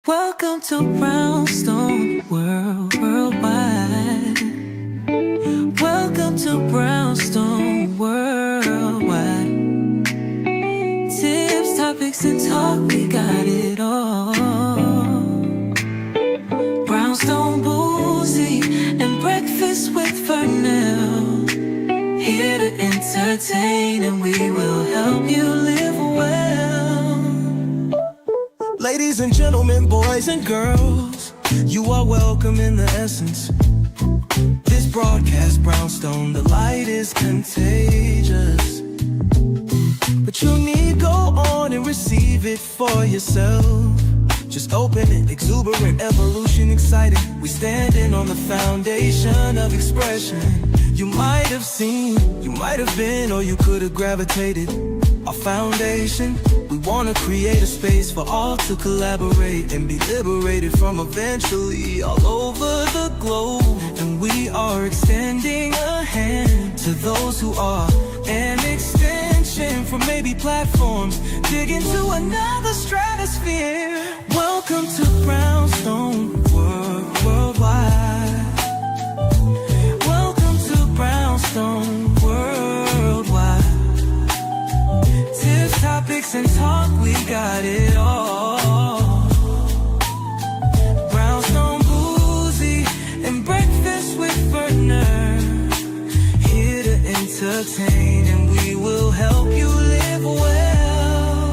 Welcome to Brownstone Worldwide. Welcome to Brownstone Worldwide. Tips, topics, and talk, we got it all. Brownstone Boozy and Breakfast with Vernell. Here to entertain, and we will help you live well. Ladies and gentlemen, boys and girls, you are welcome in the essence. This broadcast, Brownstone, the light is contagious. But you need go on and receive it for yourself. Just open it, exuberant, evolution, excited. We standing on the foundation of expression. You might have seen, you might have been, or you could have gravitated. Our foundation, we want to create a space for all to collaborate and be liberated from eventually all over the globe. And we are extending a hand to those who are an extension from maybe platforms, dig into another stratosphere. Welcome to Brownstone Worldwide. Welcome to Brownstone Worldwide. Tips, topics, and talk, we got it all. Brownstone Boozy and Breakfast with Vernell. Here to entertain, and we will help you live well.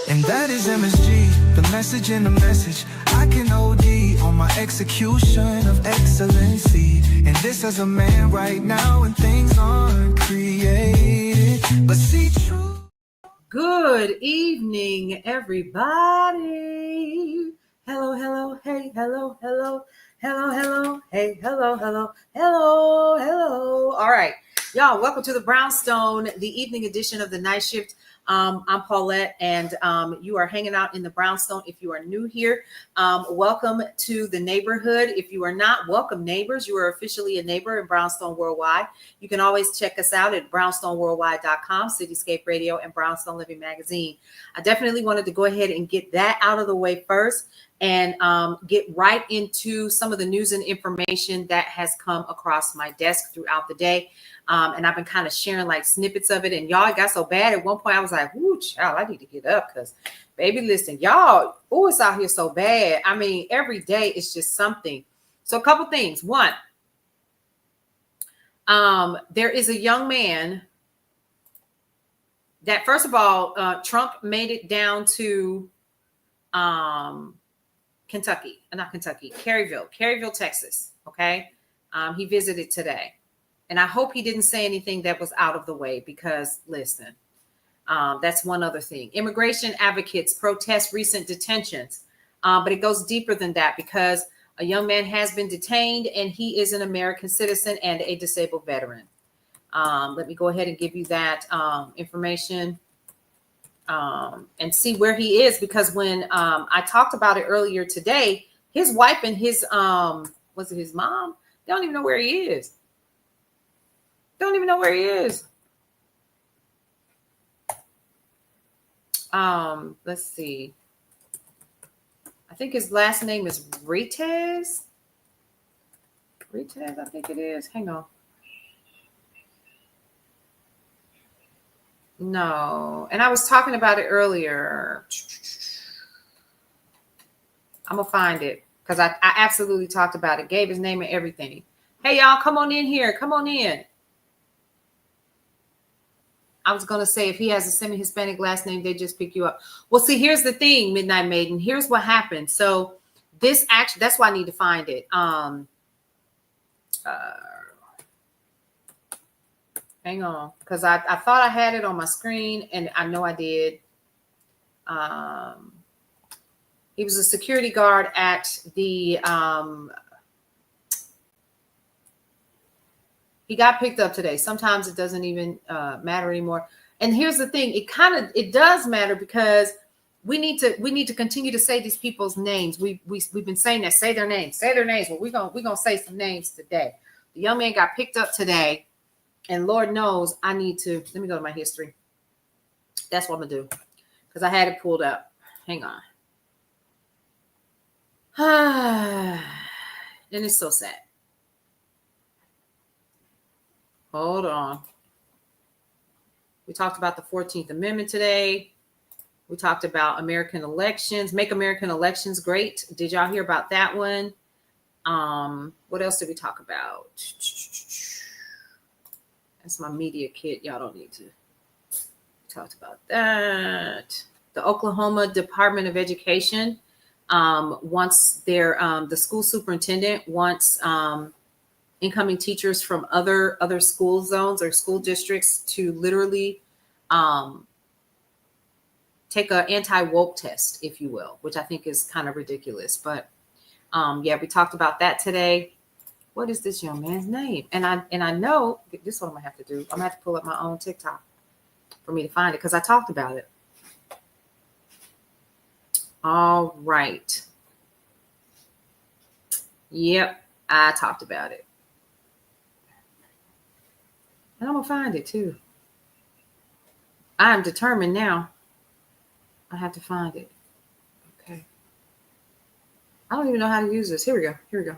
And that is MSG, the message in the message. I can OD on my execution of excellency. And this as a man right now, and things aren't created, but see true. Good evening, everybody. Hello, hello, hey, hello, hello, hello, hello, hey, hello, hello, hello, hello. All right, y'all, welcome to the Brownstone, the evening edition of the Night Shift. I'm Paulette, and you are hanging out in the Brownstone. If you are new here, welcome to the neighborhood. If you are not, welcome neighbors. You are officially a neighbor in Brownstone Worldwide. You can always check us out at brownstoneworldwide.com, Cityscape Radio, and Brownstone Living Magazine. I definitely wanted to go ahead and get that out of the way first and get right into some of the news and information that has come across my desk throughout the day. And I've been kind of sharing like snippets of it. And y'all, it got so bad at one point I was like, "Ooh, child, I need to get up because, baby, listen, y'all, oh, it's out here so bad." I mean, every day it's just something. So a couple things. One, there is a young man that, first of all, Trump made it down to Caryville, Texas. Okay. He visited today. And I hope he didn't say anything that was out of the way because, listen, that's one other thing. Immigration advocates protest recent detentions, but it goes deeper than that because a young man has been detained and he is an American citizen and a disabled veteran. Let me go ahead and give you that information and see where he is, because when I talked about it earlier today, his wife and his, was it his mom? They don't even know where he is. Don't even know where he is. Let's see. I think his last name is Ritez. I think it is. Hang on. No. And I was talking about it earlier. I'm going to find it because I absolutely talked about it. Gave his name and everything. Hey, y'all, come on in here. Come on in. I was going to say, if he has a semi-Hispanic last name, they just pick you up. Well, see, here's the thing, Midnight Maiden. Here's what happened. So this actually, that's why I need to find it. Hang on, because I thought I had it on my screen, and I know I did. He was a security guard at the... He got picked up today. Sometimes it doesn't even matter anymore. And here's the thing: it does matter because we need to continue to say these people's names. We've been saying that, say their names. Well, we're gonna say some names today. The young man got picked up today, and Lord knows I need to. Let me go to my history. That's what I'm gonna do because I had it pulled up. Hang on. And it's so sad. Hold on. We talked about the 14th Amendment today. We talked about American elections, make American elections great. Did y'all hear about that one? What else did we talk about? That's my media kit. Y'all don't need to. Talked about that. The Oklahoma Department of Education wants the school superintendent wants incoming teachers from other school zones or school districts to literally take an anti-woke test, if you will, which I think is kind of ridiculous. But yeah, we talked about that today. What is this young man's name? And I know this is what I'm gonna have to do. I'm gonna have to pull up my own TikTok for me to find it because I talked about it. All right. Yep, I talked about it. And I'm gonna find it too. I'm determined now. I have to find it. Okay. I don't even know how to use this. Here we go.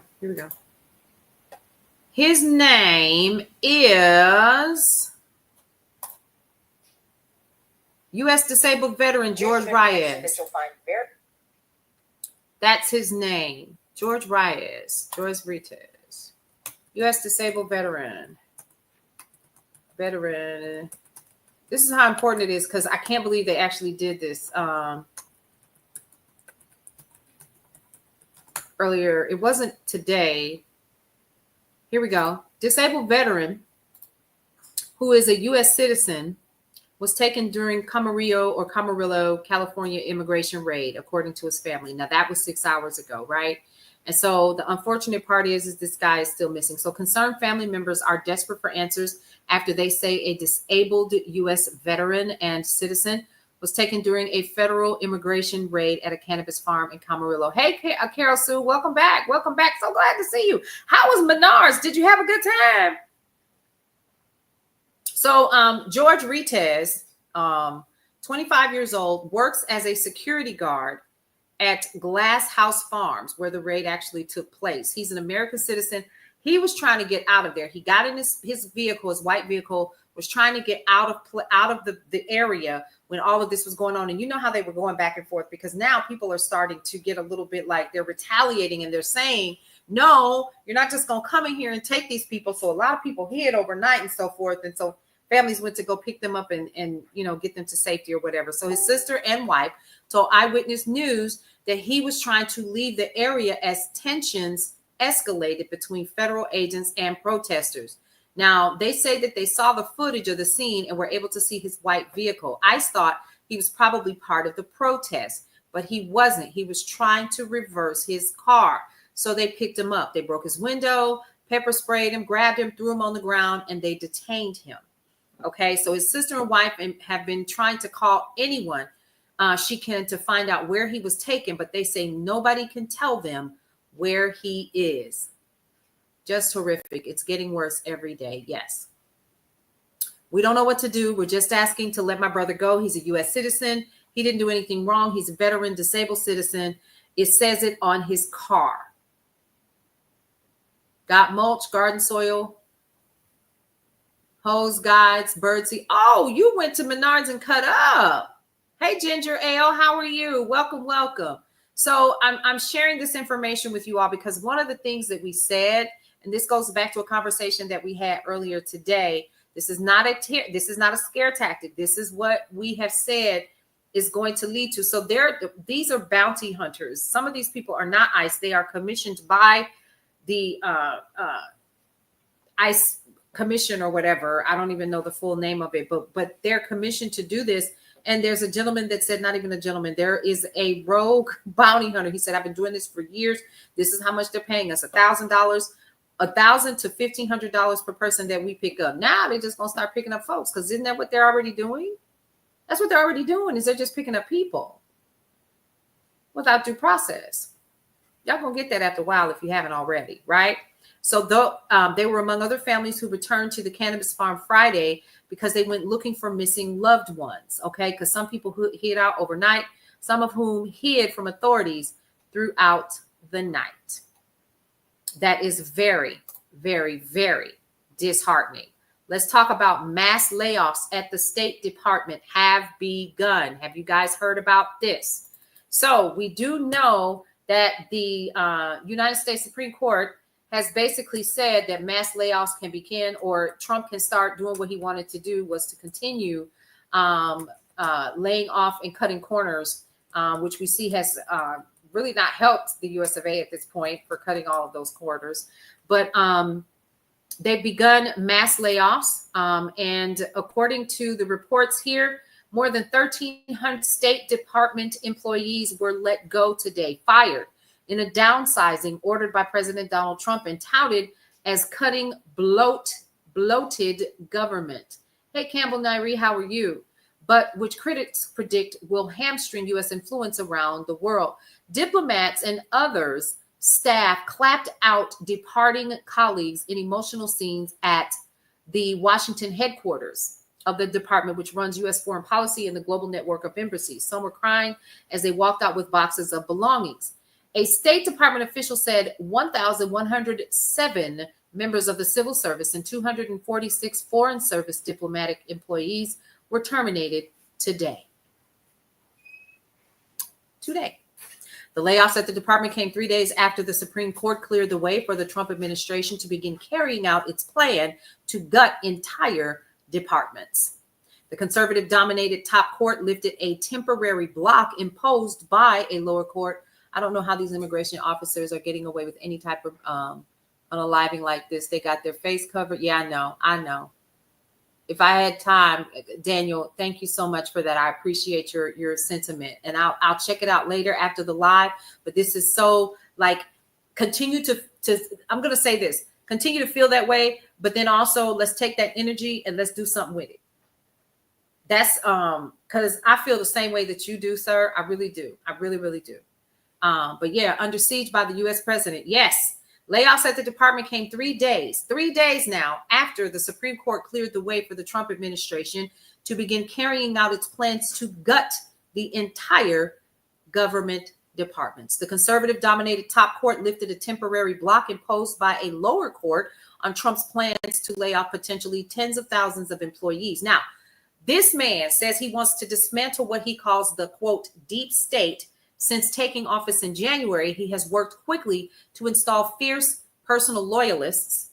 His name is U.S. disabled veteran George Reyes. That's his name. George Reyes. U.S. disabled veteran. This is how important it is because I can't believe they actually did this earlier. It wasn't today. Here we go. Disabled veteran who is a U.S. citizen was taken during Camarillo, California immigration raid, according to his family. Now, that was 6 hours ago, right? And so the unfortunate part is this guy is still missing. So concerned family members are desperate for answers after they say a disabled U.S. veteran and citizen was taken during a federal immigration raid at a cannabis farm in Camarillo. Hey, Carol Sue, welcome back. So glad to see you. How was Menards? Did you have a good time? So George Reyes, 25 years old, works as a security guard at Glass House Farms, where the raid actually took place. He's an American citizen. He was trying to get out of there. He got in his vehicle, his white vehicle, was trying to get out of the area when all of this was going on. And you know how they were going back and forth, because now people are starting to get a little bit like they're retaliating and they're saying, no, you're not just going to come in here and take these people. So a lot of people hid overnight and so forth. And so families went to go pick them up and get them to safety or whatever. So his sister and wife told Eyewitness News that he was trying to leave the area as tensions escalated between federal agents and protesters. Now, they say that they saw the footage of the scene and were able to see his white vehicle. ICE thought he was probably part of the protest, but he wasn't. He was trying to reverse his car. So they picked him up. They broke his window, pepper sprayed him, grabbed him, threw him on the ground, and they detained him. Okay, so his sister and wife have been trying to call anyone she can to find out where he was taken, but they say nobody can tell them where he is. Just horrific. It's getting worse every day. Yes. We don't know what to do. We're just asking to let my brother go. He's a U.S. citizen. He didn't do anything wrong. He's a veteran, disabled citizen. It says it on his car. Got mulch, garden soil, hose guides, birdseed. Oh, you went to Menards and cut up. Hey, Ginger Ale, how are you? Welcome. So I'm sharing this information with you all because one of the things that we said, and this goes back to a conversation that we had earlier today. This is not a scare tactic. This is what we have said is going to lead to. So these are bounty hunters. Some of these people are not ICE. They are commissioned by the ICE commission or whatever. I don't even know the full name of it, but they're commissioned to do this. And there's a gentleman that said, not even a gentleman, there is a rogue bounty hunter. He said, I've been doing this for years. This is how much they're paying us, $1,000, $1,000 to $1,500 per person that we pick up. Now they're just going to start picking up folks, because isn't that what they're already doing? That's what they're already doing, is they're just picking up people without due process. Y'all going to get that after a while if you haven't already, right? So they were among other families who returned to the cannabis farm Friday because they went looking for missing loved ones, okay? Because some people who hid out overnight, some of whom hid from authorities throughout the night. That is very, very, very disheartening. Let's talk about mass layoffs at the State Department have begun. Have you guys heard about this? So we do know that the United States Supreme Court has basically said that mass layoffs can begin, or Trump can start doing what he wanted to do, was to continue laying off and cutting corners, which we see has really not helped the US of A at this point for cutting all of those corners. But they've begun mass layoffs. And according to the reports here, more than 1,300 State Department employees were let go today, fired in a downsizing ordered by President Donald Trump and touted as cutting bloated government. Hey, Campbell Nairi, how are you? But which critics predict will hamstring U.S. influence around the world. Diplomats and others staff clapped out departing colleagues in emotional scenes at the Washington headquarters of the department, which runs U.S. foreign policy and the global network of embassies. Some were crying as they walked out with boxes of belongings. A State Department official said 1,107 members of the civil service and 246 foreign service diplomatic employees were terminated today. The layoffs at the department came 3 days after the Supreme Court cleared the way for the Trump administration to begin carrying out its plan to gut entire departments. The conservative-dominated top court lifted a temporary block imposed by a lower court. I don't know how these immigration officers are getting away with any type of unaliving like this. They got their face covered. Yeah, I know. If I had time, Daniel, thank you so much for that. I appreciate your sentiment, and I'll check it out later after the live. But this is so, like, continue to I'm going to say this, continue to feel that way, but then also let's take that energy and let's do something with it. That's because I feel the same way that you do, sir. I really do. I really, really do. But yeah, under siege by the U.S. president. Yes. Layoffs at the department came 3 days now after the Supreme Court cleared the way for the Trump administration to begin carrying out its plans to gut the entire government departments. The conservative-dominated top court lifted a temporary block imposed by a lower court on Trump's plans to lay off potentially tens of thousands of employees. Now, this man says he wants to dismantle what he calls the, quote, deep state. Since taking office in January, he has worked quickly to install fierce personal loyalists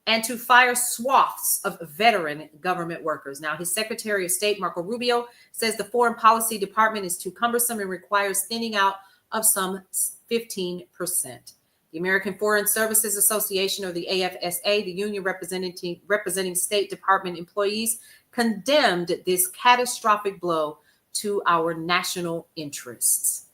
and to fire swaths of veteran government workers. Now, his Secretary of State, Marco Rubio, says the Foreign Policy Department is too cumbersome and requires thinning out of some 15%. The American Foreign Services Association, or the AFSA, the union representing State Department employees, condemned this catastrophic blow to our national interests.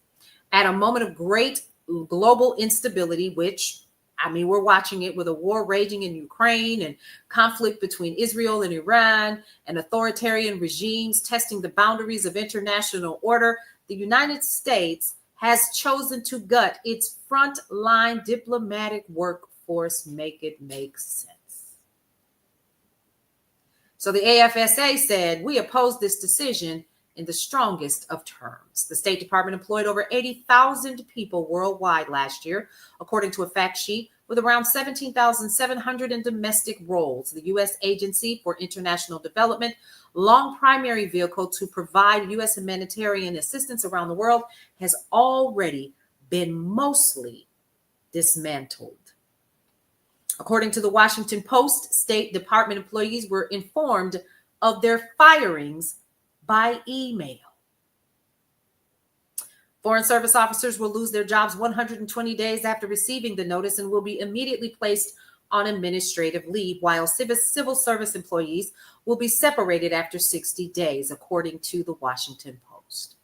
At a moment of great global instability, which, I mean, we're watching it with a war raging in Ukraine and conflict between Israel and Iran and authoritarian regimes testing the boundaries of international order, the United States has chosen to gut its frontline diplomatic workforce. Make it make sense. So the AFSA said, we oppose this decision in the strongest of terms. The State Department employed over 80,000 people worldwide last year, according to a fact sheet, with around 17,700 in domestic roles. The U.S. Agency for International Development, long primary vehicle to provide U.S. humanitarian assistance around the world, has already been mostly dismantled. According to the Washington Post, State Department employees were informed of their firings by email. Foreign Service officers will lose their jobs 120 days after receiving the notice and will be immediately placed on administrative leave, while civil service employees will be separated after 60 days, according to the Washington Post.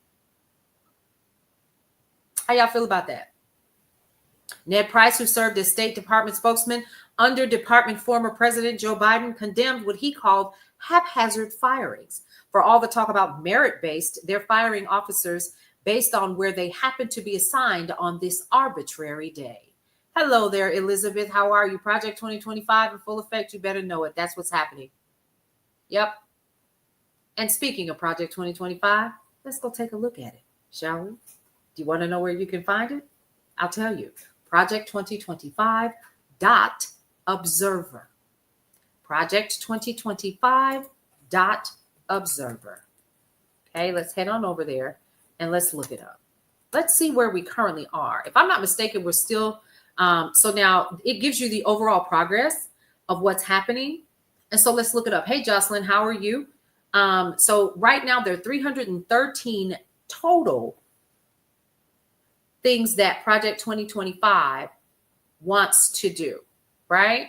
How y'all feel about that? Ned Price, who served as State Department spokesman under Department former President Joe Biden, condemned what he called haphazard firings. For all the talk about merit-based, they're firing officers based on where they happen to be assigned on this arbitrary day. Hello there, Elizabeth. How are you? Project 2025 in full effect. You better know it. That's what's happening. Yep. And speaking of Project 2025, let's go take a look at it, shall we? Do you want to know where you can find it? I'll tell you. Project 2025 dot observer. Project 2025 dot observer. Okay, let's head on over there and let's look it up. Let's see where we currently are. If I'm not mistaken, we're still, so now it gives you the overall progress of what's happening. And so let's look it up. Hey, Jocelyn, how are you? So right now there are 313 total things that Project 2025 wants to do, right?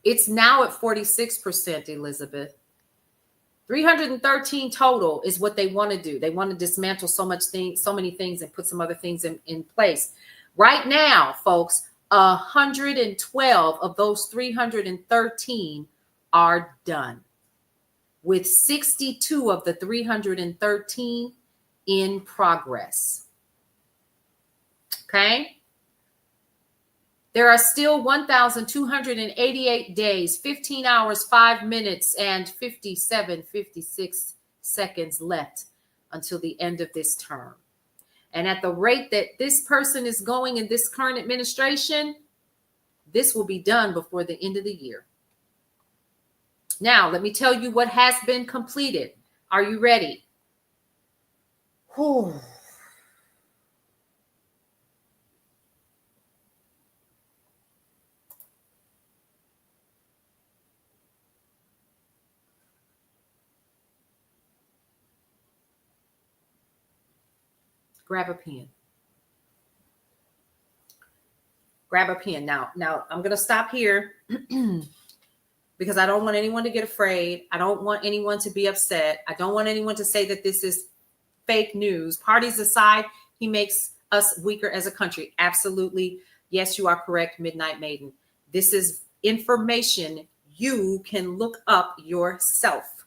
It's now at 46%, Elizabeth. 313 total is what they want to do. They want to dismantle so many things and put some other things in place. Right now, folks, 112 of those 313 are done, with 62 of the 313 in progress. Okay? There are still 1,288 days, 15 hours, 5 minutes, and 56 seconds left until the end of this term. And at the rate that this person is going in this current administration, this will be done before the end of the year. Now, let me tell you what has been completed. Are you ready? Whew. Grab a pen. Grab a pen. Now I'm going to stop here because I don't want anyone to get afraid. I don't want anyone to be upset. I don't want anyone to say that this is fake news. Parties aside, he makes us weaker as a country. Absolutely. Yes, you are correct, Midnight Maiden. This is information you can look up yourself.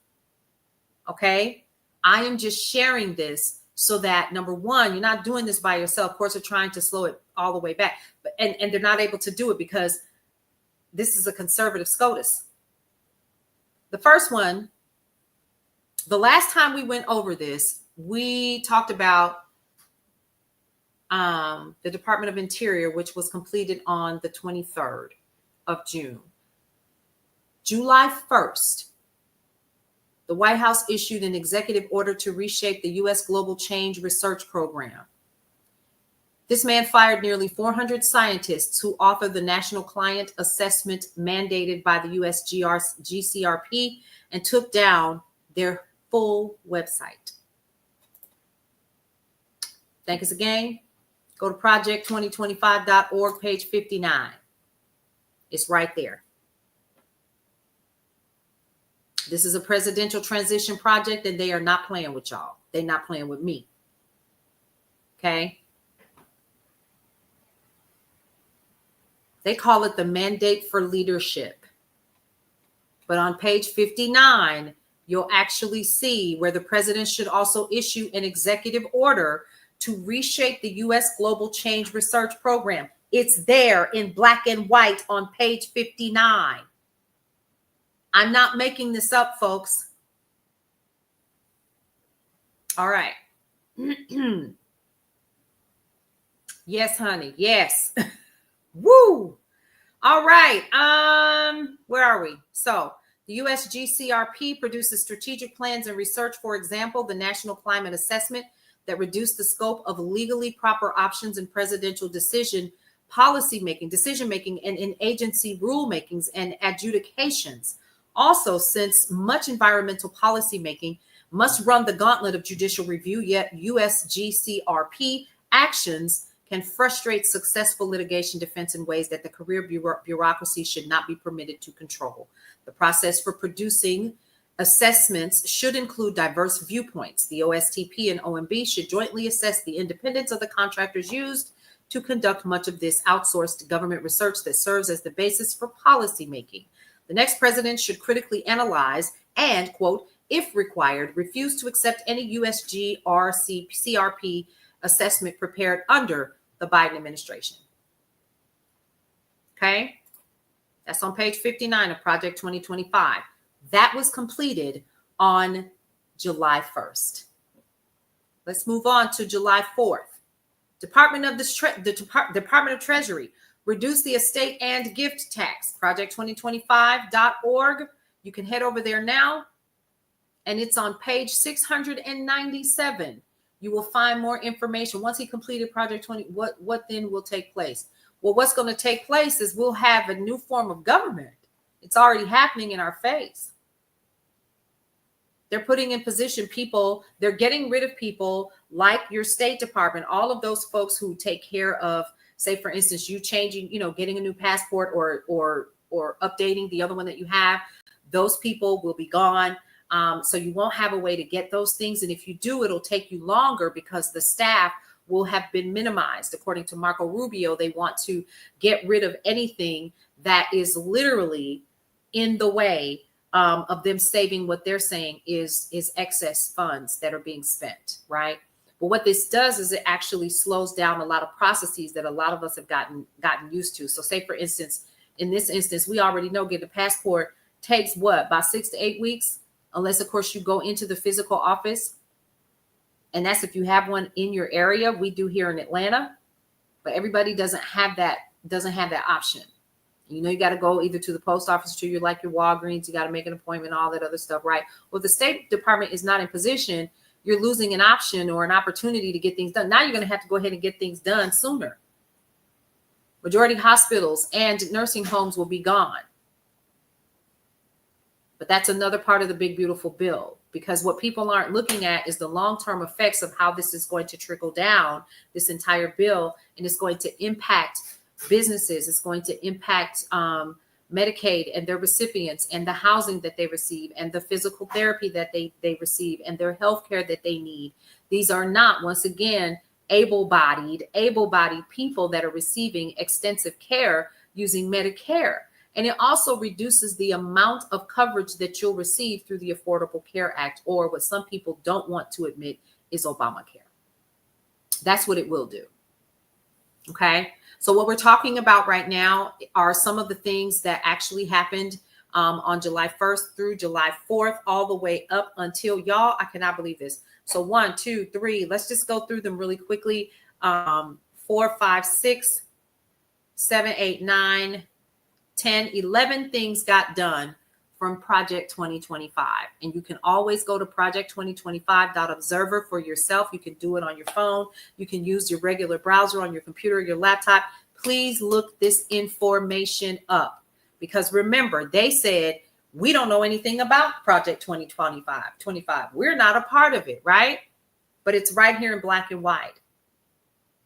Okay? I am just sharing this so that, number one, you're not doing this by yourself. Of course, they're trying to slow it all the way back. But and they're not able to do it because this is a conservative SCOTUS. The first one, the last time we went over this, we talked about the Department of Interior, which was completed on the 23rd of June. July 1st, the White House issued an executive order to reshape the U.S. Global Change Research Program. This man fired nearly 400 scientists who authored the National Client Assessment mandated by the U.S. GCRP and took down their full website. Thank us again. Go to project2025.org, page 59. It's right there. This is a presidential transition project, and they are not playing with y'all. They're not playing with me. Okay? They call it the Mandate for Leadership. But on page 59, you'll actually see where the president should also issue an executive order to reshape the U.S. Global Change Research Program. It's there in black and white on page 59. I'm not making this up, folks. All right. Yes, honey. Yes. Woo. All right. Where are we? So the U.S. GCRP produces strategic plans and research, for example, the National Climate Assessment that reduced the scope of legally proper options in presidential decision making, and in agency rulemakings and adjudications. Also, since much environmental policymaking must run the gauntlet of judicial review, yet U.S. GCRP actions can frustrate successful litigation defense in ways that the career bureaucracy should not be permitted to control. The process for producing assessments should include diverse viewpoints. The OSTP and OMB should jointly assess the independence of the contractors used to conduct much of this outsourced government research that serves as the basis for policymaking. The next president should critically analyze and, quote, if required, refuse to accept any USG or CRP assessment prepared under the Biden administration. Okay? That's on page 59 of Project 2025. That was completed on July 1st. Let's move on to July 4th. Department of Treasury, reduce the estate and gift tax. Project2025.org. You can head over there now, and it's on page 697. You will find more information. Once he completed Project 20, what then will take place? Well, what's going to take place is we'll have a new form of government. It's already happening in our face. They're putting in position people. They're getting rid of people like your State Department, all of those folks who take care of, say, for instance, you changing, getting a new passport or updating the other one that you have. Those people will be gone. So you won't have a way to get those things. And if you do, it'll take you longer because the staff will have been minimized. According to Marco Rubio, they want to get rid of anything that is literally in the way of them saving what they're saying is excess funds that are being spent, right? But what this does is it actually slows down a lot of processes that a lot of us have gotten used to. So say, for instance, in this instance, we already know getting a passport takes what, about 6 to 8 weeks, unless, of course, you go into the physical office. And that's if you have one in your area. We do here in Atlanta, but everybody doesn't have that option. You got to go either to the post office, to your Walgreens, you got to make an appointment, all that other stuff, right? Well, if the State Department is not in position, you're losing an option or an opportunity to get things done. Now you're going to have to go ahead and get things done sooner. Majority hospitals and nursing homes will be gone. But that's another part of the big, beautiful bill, because what people aren't looking at is the long-term effects of how this is going to trickle down, this entire bill, and it's going to impact businesses. It's going to impact Medicaid and their recipients and the housing that they receive and the physical therapy that they receive and their health care that they need. These are not, once again, able-bodied people that are receiving extensive care using Medicare. And it also reduces the amount of coverage that you'll receive through the Affordable Care Act, or what some people don't want to admit is Obamacare. That's what it will do. Okay. So what we're talking about right now are some of the things that actually happened on July 1st through July 4th, all the way up until, y'all, I cannot believe this. So 1, 2, 3, let's just go through them really quickly. 4, 5, 6, 7, 8, 9, 10, 11 things got done from Project 2025. And you can always go to project2025.observer for yourself. You can do it on your phone. You can use your regular browser on your computer, your laptop. Please look this information up, because remember, they said, we don't know anything about Project 2025. We're not a part of it, right? But it's right here in black and white.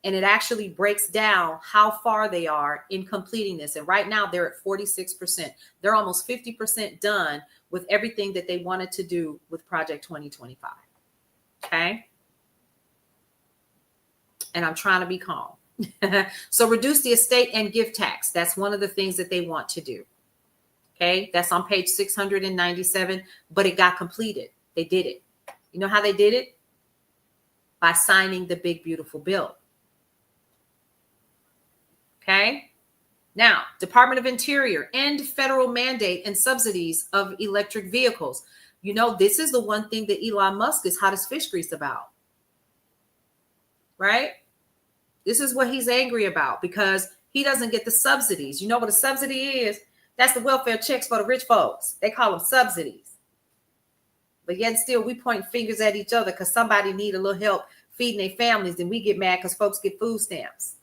And it actually breaks down how far they are in completing this. And right now they're at 46%. They're almost 50% done with everything that they wanted to do with Project 2025. Okay. And I'm trying to be calm. So reduce the estate and gift tax. That's one of the things that they want to do. Okay. That's on page 697, but it got completed. They did it. You know how they did it? By signing the big, beautiful bill. Okay. Now, Department of Interior, end federal mandate and subsidies of electric vehicles. This is the one thing that Elon Musk is hot as fish grease about. Right? This is what he's angry about, because he doesn't get the subsidies. You know what a subsidy is? That's the welfare checks for the rich folks. They call them subsidies. But yet still we point fingers at each other because somebody need a little help feeding their families, and we get mad because folks get food stamps.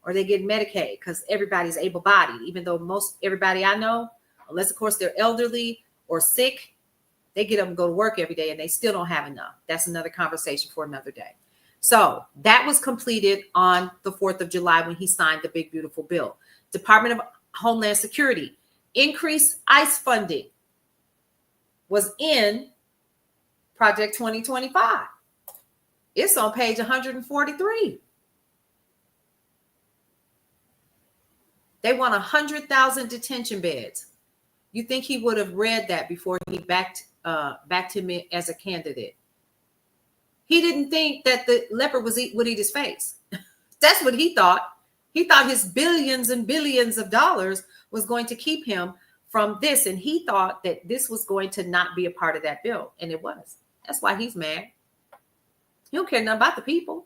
Or they get Medicaid because everybody's able-bodied, even though everybody I know, unless, of course, they're elderly or sick, they get up and go to work every day and they still don't have enough. That's another conversation for another day. So that was completed on the 4th of July when he signed the big, beautiful bill. Department of Homeland Security, increased ICE funding was in Project 2025. It's on page 143. They want 100,000 detention beds. You think he would have read that before he backed him as a candidate? He didn't think that the leopard would eat his face. That's what he thought. He thought his billions and billions of dollars was going to keep him from this. And he thought that this was going to not be a part of that bill. And it was. That's why he's mad. He don't care nothing about the people.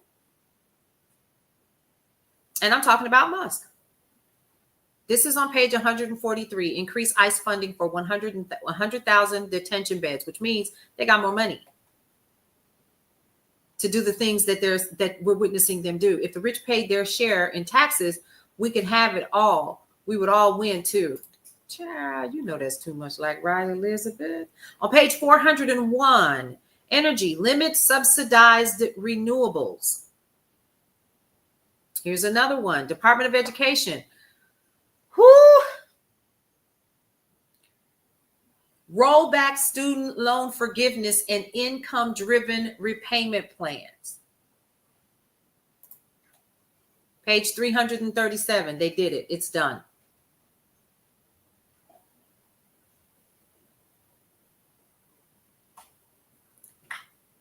And I'm talking about Musk. This is on page 143. Increase ICE funding for 100,000 detention beds, which means they got more money to do the things that we're witnessing them do. If the rich paid their share in taxes, we could have it all. We would all win too. Child, you know that's too much like Riley Elizabeth. On page 401, energy, limit subsidized renewables. Here's another one, Department of Education. Roll back student loan forgiveness and income-driven repayment plans. Page 337, they did it. It's done.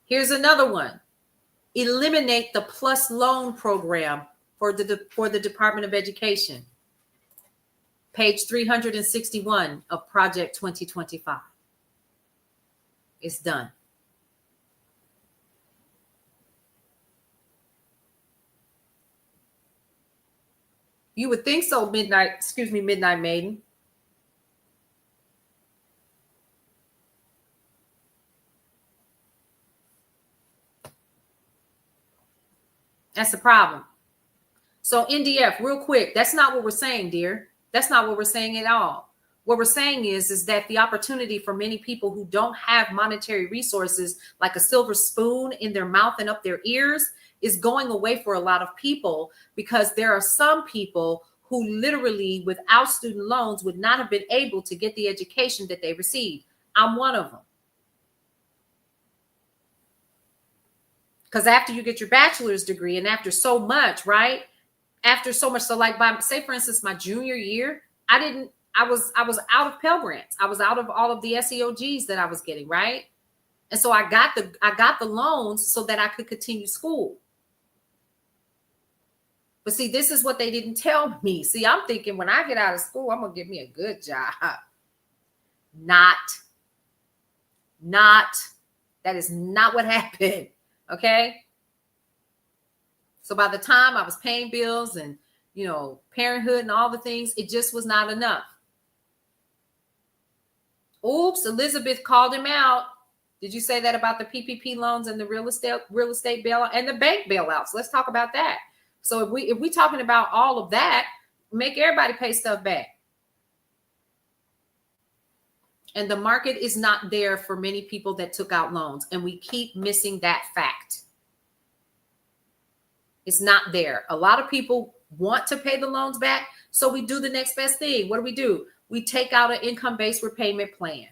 Here's another one. Eliminate the PLUS loan program for the Department of Education. Page 361 of Project 2025. It's done. You would think so, Midnight Maiden. That's the problem. So NDF, real quick, that's not what we're saying, dear. That's not what we're saying at all. What we're saying is that the opportunity for many people who don't have monetary resources, like a silver spoon in their mouth and up their ears, is going away for a lot of people, because there are some people who literally, without student loans, would not have been able to get the education that they received. I'm one of them. Because after you get your bachelor's degree and after so much, right? After so much, so like by, say for instance, my junior year, I was out of Pell Grants. I was out of all of the SEOGs that I was getting, right? And so I got the loans so that I could continue school. But see, this is what they didn't tell me. See, I'm thinking when I get out of school, I'm gonna get me a good job. Not. That is not what happened. Okay. So by the time I was paying bills and, parenthood and all the things, it just was not enough. Oops, Elizabeth called him out. Did you say that about the PPP loans and the real estate bailout and the bank bailouts? Let's talk about that. So if we talking about all of that, make everybody pay stuff back. And the market is not there for many people that took out loans. And we keep missing that fact. It's not there. A lot of people want to pay the loans back. So we do the next best thing. What do? We take out an income-based repayment plan.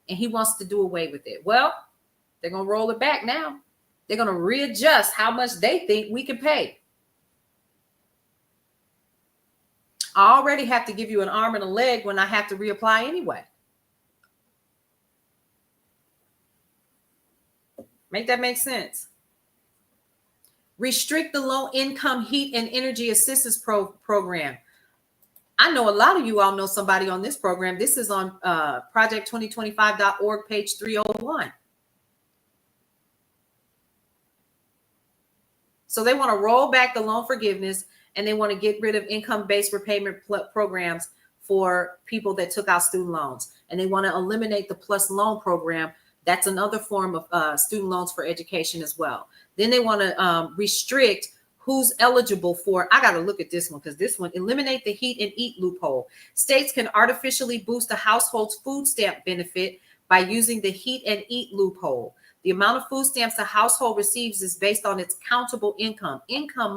And he wants to do away with it. Well, they're going to roll it back now. They're going to readjust how much they think we can pay. I already have to give you an arm and a leg when I have to reapply anyway. Make that make sense? Restrict the low income heat and energy assistance program. I know a lot of you all know somebody on this program. This is on project2025.org, page 301. So they want to roll back the loan forgiveness and they want to get rid of income-based repayment programs for people that took out student loans. And they want to eliminate the PLUS loan program. That's another form of student loans for education as well. Then they want to restrict who's eligible for, I got to look at this one because this one, eliminate the heat and eat loophole. States can artificially boost a household's food stamp benefit by using the heat and eat loophole. The amount of food stamps a household receives is based on its countable income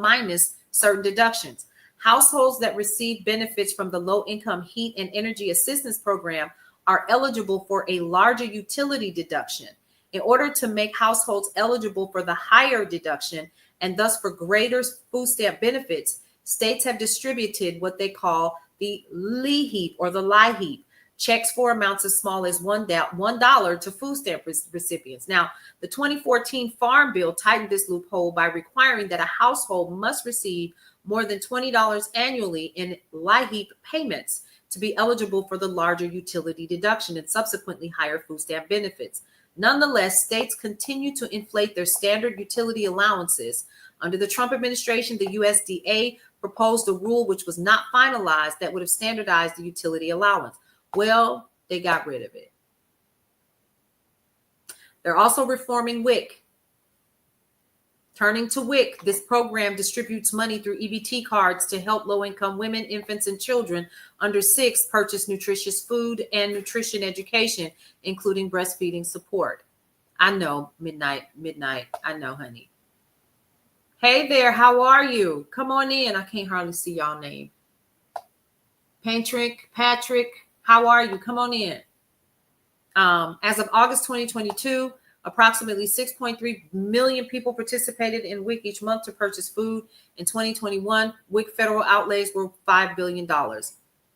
minus certain deductions. Households that receive benefits from the low income heat and energy assistance program are eligible for a larger utility deduction. In order to make households eligible for the higher deduction and thus for greater food stamp benefits, states have distributed what they call the LIHEAP or the LIHEAP, checks for amounts as small as $1 to food stamp recipients. Now, the 2014 Farm Bill tightened this loophole by requiring that a household must receive more than $20 annually in LIHEAP payments to be eligible for the larger utility deduction and subsequently higher food stamp benefits. Nonetheless, states continue to inflate their standard utility allowances. Under the Trump administration, the USDA proposed a rule which was not finalized that would have standardized the utility allowance. Well, they got rid of it. They're also reforming WIC. Turning to WIC, this program distributes money through EBT cards to help low-income women, infants, and children under 6 purchase nutritious food and nutrition education, including breastfeeding support. I know, midnight. I know, honey. Hey there, how are you? Come on in. I can't hardly see y'all name. Patrick, how are you? Come on in. As of August 2022, approximately 6.3 million people participated in WIC each month to purchase food. In 2021, WIC federal outlays were $5 billion.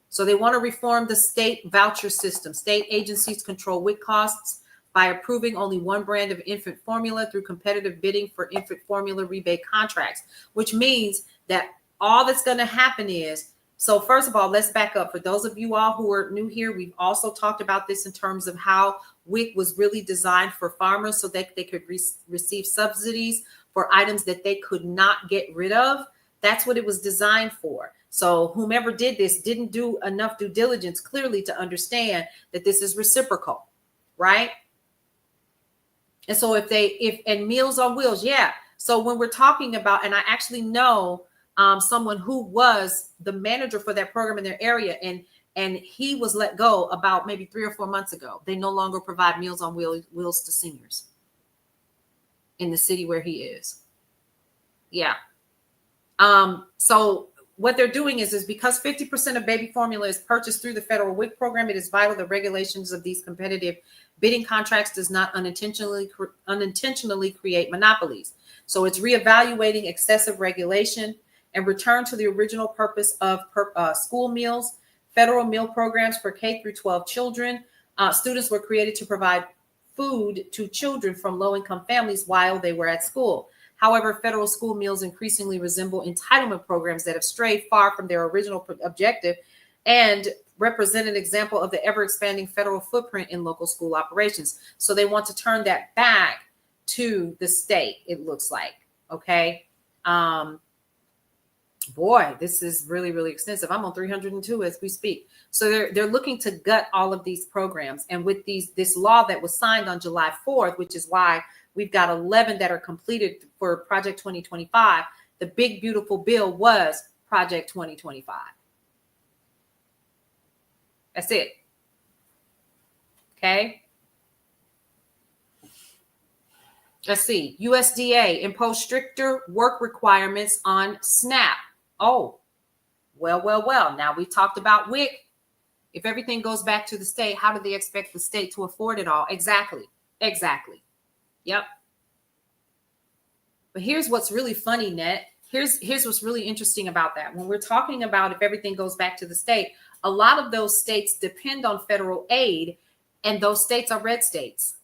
So they want to reform the state voucher system. State agencies control WIC costs by approving only one brand of infant formula through competitive bidding for infant formula rebate contracts, which means that all that's going to happen is, so first of all, let's back up. For those of you all who are new here, we've also talked about this in terms of how WIC was really designed for farmers so that they could receive subsidies for items that they could not get rid of. That's what it was designed for. So whomever did this didn't do enough due diligence clearly to understand that this is reciprocal, right? And so and Meals on Wheels, yeah. So when we're talking about, and I actually know someone who was the manager for that program in their area, and he was let go about maybe 3 or 4 months ago. They no longer provide Meals on Wheels to seniors in the city where he is. Yeah. So what they're doing is because 50% of baby formula is purchased through the federal WIC program, it is vital the regulations of these competitive bidding contracts does not unintentionally create monopolies. So it's reevaluating excessive regulation and return to the original purpose of school meals. Federal meal programs for K through 12 children. Students were created to provide food to children from low-income families while they were at school. However, federal school meals increasingly resemble entitlement programs that have strayed far from their original objective and represent an example of the ever-expanding federal footprint in local school operations. So they want to turn that back to the state, it looks like, okay? Boy, this is really, really extensive. I'm on 302 as we speak. So they're looking to gut all of these programs. And with this law that was signed on July 4th, which is why we've got 11 that are completed for Project 2025, the big, beautiful bill was Project 2025. That's it. Okay. Let's see. USDA imposed stricter work requirements on SNAP. Oh, well. Now we talked about WIC. If everything goes back to the state, how do they expect the state to afford it all? Exactly. Yep. But here's what's really funny, Net. Here's what's really interesting about that. When we're talking about if everything goes back to the state, a lot of those states depend on federal aid, and those states are red states.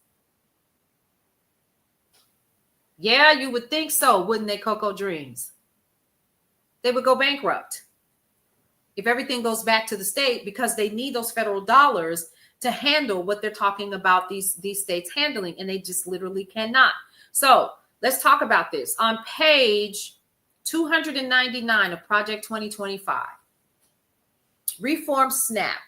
Yeah, you would think so, wouldn't they, Coco Dreams? They would go bankrupt if everything goes back to the state because they need those federal dollars to handle what they're talking about these states handling, and they just literally cannot. So let's talk about this. On page 299 of Project 2025, reform SNAP.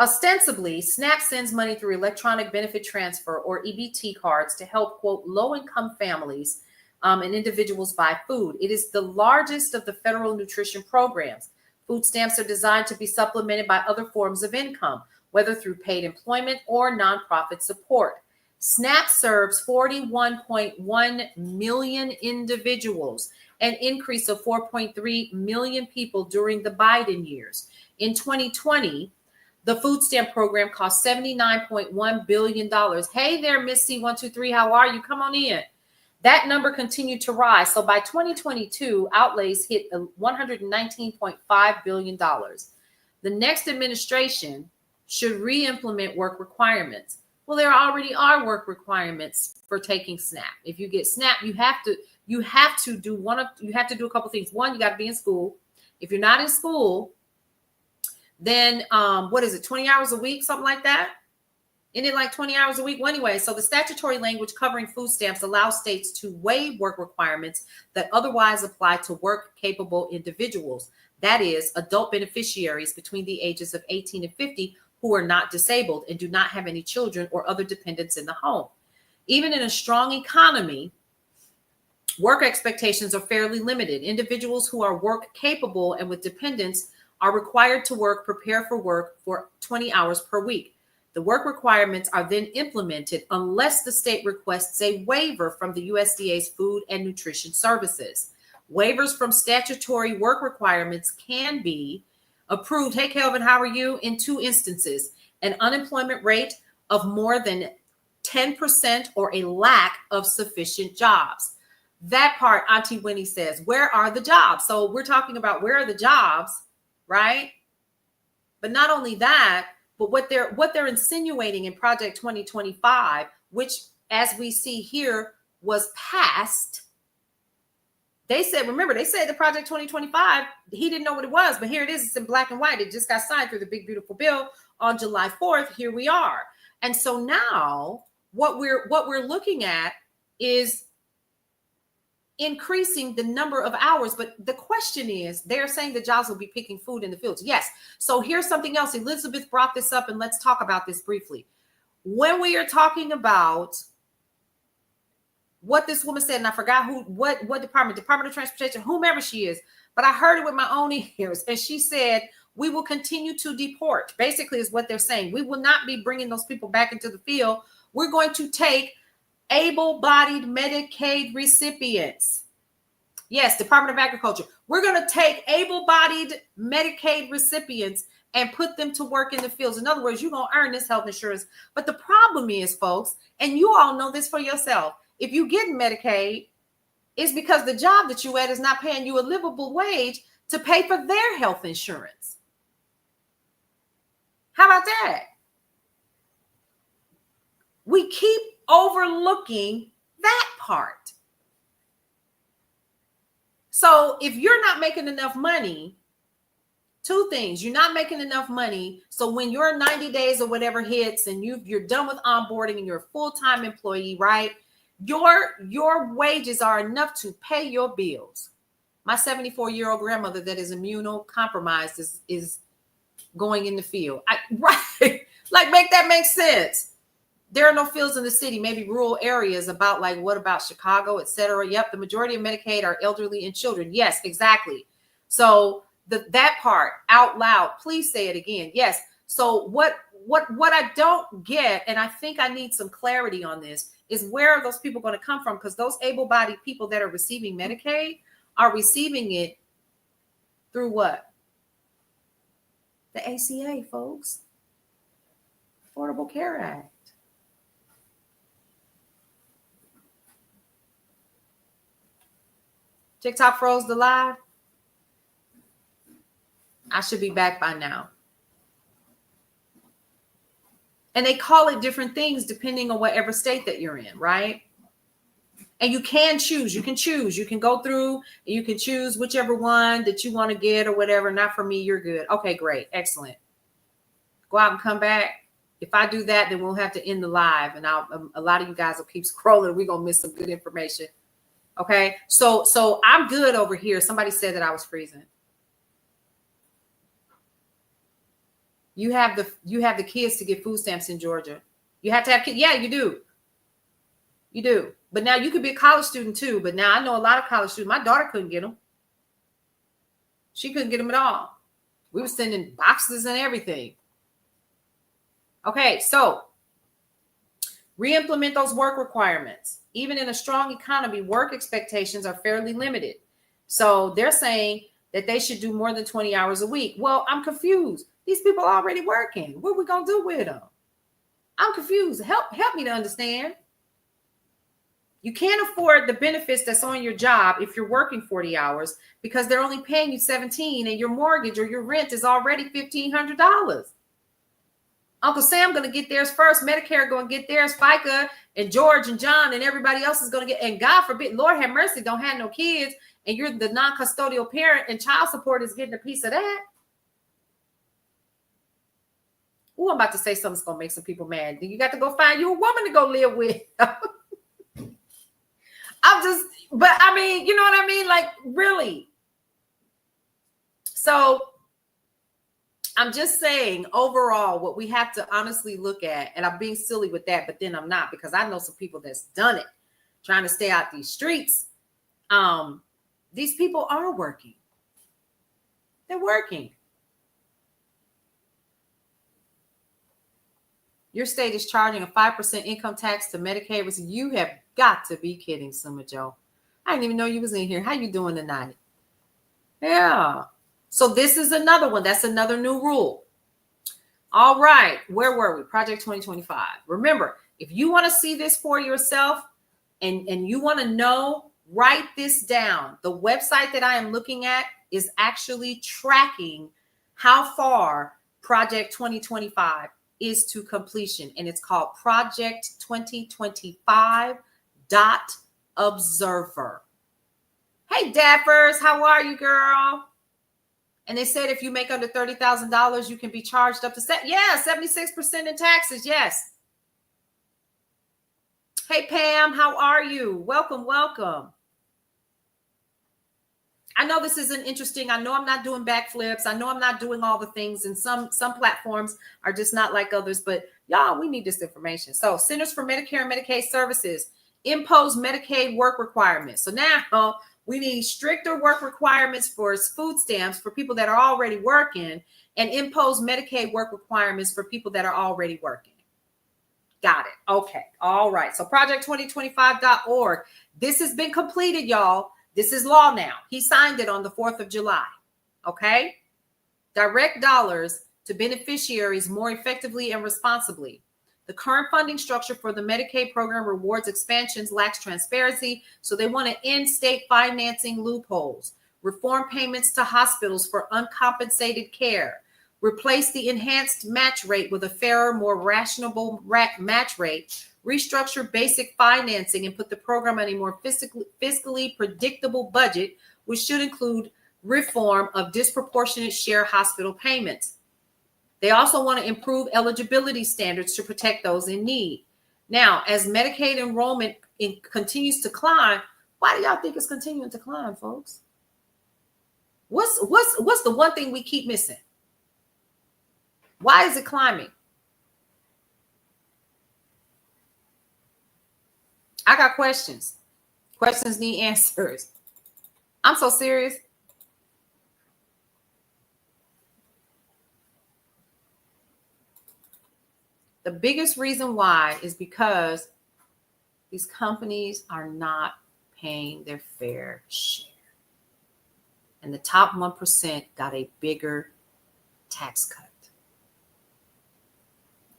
Ostensibly, SNAP sends money through electronic benefit transfer or EBT cards to help, quote, low-income families and individuals buy food. It is the largest of the federal nutrition programs. Food stamps are designed to be supplemented by other forms of income, whether through paid employment or nonprofit support. SNAP serves 41.1 million individuals, an increase of 4.3 million people during the Biden years. In 2020, the food stamp program cost $79.1 billion. Hey there, Miss C123, how are you? Come on in. That number continued to rise. So by 2022, outlays hit $119.5 billion. The next administration should re-implement work requirements. Well, there already are work requirements for taking SNAP. If you get SNAP, you have to do a couple things. One, you got to be in school. If you're not in school, then 20 hours a week, something like that. Isn't it like 20 hours a week? Well, anyway, so the statutory language covering food stamps allows states to waive work requirements that otherwise apply to work-capable individuals. That is, adult beneficiaries between the ages of 18 and 50 who are not disabled and do not have any children or other dependents in the home. Even in a strong economy, work expectations are fairly limited. Individuals who are work capable and with dependents are required to prepare for work for 20 hours per week. The work requirements are then implemented unless the state requests a waiver from the USDA's Food and Nutrition Services. Waivers from statutory work requirements can be approved. Hey, Kelvin, how are you? In 2 instances: an unemployment rate of more than 10% or a lack of sufficient jobs. That part, Auntie Winnie says, where are the jobs? So we're talking about where are the jobs, right? But not only that, but what they're insinuating in Project 2025, which, as we see here, was passed. They said, remember, they said the Project 2025, he didn't know what it was, but here it is. It's in black and white. It just got signed through the big, beautiful bill on July 4th. Here we are. And so now what we're looking at is increasing the number of hours. But the question is, they're saying the jobs will be picking food in the fields. Yes. So here's something else. Elizabeth brought this up, and let's talk about this briefly. When we are talking about what this woman said, and I forgot what department of Transportation, whomever she is, but I heard it with my own ears. And she said, we will continue to deport, basically is what they're saying. We will not be bringing those people back into the field. We're going to take able-bodied Medicaid recipients. Yes, Department of Agriculture. We're going to take able-bodied Medicaid recipients and put them to work in the fields. In other words, you're going to earn this health insurance. But the problem is, folks, and you all know this for yourself, if you get Medicaid, it's because the job that you at is not paying you a livable wage to pay for their health insurance. How about that? We keep overlooking that part. So if you're not making enough money, 2 things: you're not making enough money. So when your 90 days or whatever hits and you're done with onboarding and you're a full-time employee, right? Your wages are enough to pay your bills. My 74-year-old grandmother that is immunocompromised is going in the field. Right? Like, make that make sense. There are no fields in the city, maybe rural areas. About like, what about Chicago, etc.? Yep, the majority of Medicaid are elderly and children. Yes, exactly. So that part out loud, please say it again. Yes. So what I don't get, and I think I need some clarity on this, is where are those people going to come from? Because those able-bodied people that are receiving Medicaid are receiving it through what? The ACA, folks. Affordable Care Act. TikTok froze the live. I should be back by now. And they call it different things depending on whatever state that you're in, right? And you can choose. You can choose. You can go through and you can choose whichever one that you want to get or whatever. Not for me, you're good. Okay, great. Excellent. Go out and come back. If I do that, then we'll have to end the live. And a lot of you guys will keep scrolling. We're going to miss some good information. Okay, so I'm good over here. Somebody said that I was freezing. You have the kids to get food stamps in Georgia. You have to have kids. Yeah, you do. You do. But now you could be a college student too. But now I know a lot of college students. My daughter couldn't get them. She couldn't get them at all. We were sending boxes and everything. Okay, so re-implement those work requirements. Even in a strong economy, work expectations are fairly limited. So they're saying that they should do more than 20 hours a week. Well, I'm confused. These people are already working. What are we going to do with them? I'm confused. Help me to understand. You can't afford the benefits that's on your job if you're working 40 hours because they're only paying you $17 and your mortgage or your rent is already $1,500. Uncle Sam going to get theirs first. Medicare going to get theirs. FICA and George and John and everybody else is going to get. And God forbid, Lord have mercy, don't have no kids. And you're the non-custodial parent and child support is getting a piece of that. Oh, I'm about to say something's going to make some people mad. You got to go find you a woman to go live with. But I mean, you know what I mean? Like, really. So I'm just saying, overall, what we have to honestly look at, and I'm being silly with that, but then I'm not, because I know some people that's done it, trying to stay out these streets. These people are working. They're working. Your state is charging a 5% income tax to Medicaid. You have got to be kidding, Summa Joe. I didn't even know you was in here. How you doing tonight? Yeah. So this is another one. That's another new rule. All right. Where were we? Project 2025. Remember, if you want to see this for yourself and you want to know, write this down. The website that I am looking at is actually tracking how far Project 2025 is to completion. And it's called project2025.observer. Hey, Daffers, how are you, girl? And they said if you make under $30,000, you can be charged up to 76% in taxes. Yes. Hey, Pam, how are you? Welcome, welcome. I know this isn't interesting. I know I'm not doing backflips. I know I'm not doing all the things. And some platforms are just not like others. But y'all, we need this information. So Centers for Medicare and Medicaid Services impose Medicaid work requirements. So now we need stricter work requirements for food stamps for people that are already working, and impose Medicaid work requirements for people that are already working. Got it. Okay. All right. So project2025.org. This has been completed, y'all. This is law now. He signed it on the 4th of July. Okay. Direct dollars to beneficiaries more effectively and responsibly. The current funding structure for the Medicaid program rewards expansions, lacks transparency, so they want to end state financing loopholes, reform payments to hospitals for uncompensated care, replace the enhanced match rate with a fairer, more rational match rate, restructure basic financing, and put the program on a more fiscally predictable budget, which should include reform of disproportionate share hospital payments. They also want to improve eligibility standards to protect those in need. Now, as Medicaid enrollment continues to climb, why do y'all think it's continuing to climb, folks? What's the one thing we keep missing? Why is it climbing? I got questions. Questions need answers. I'm so serious. The biggest reason why is because these companies are not paying their fair share. And the top 1% got a bigger tax cut.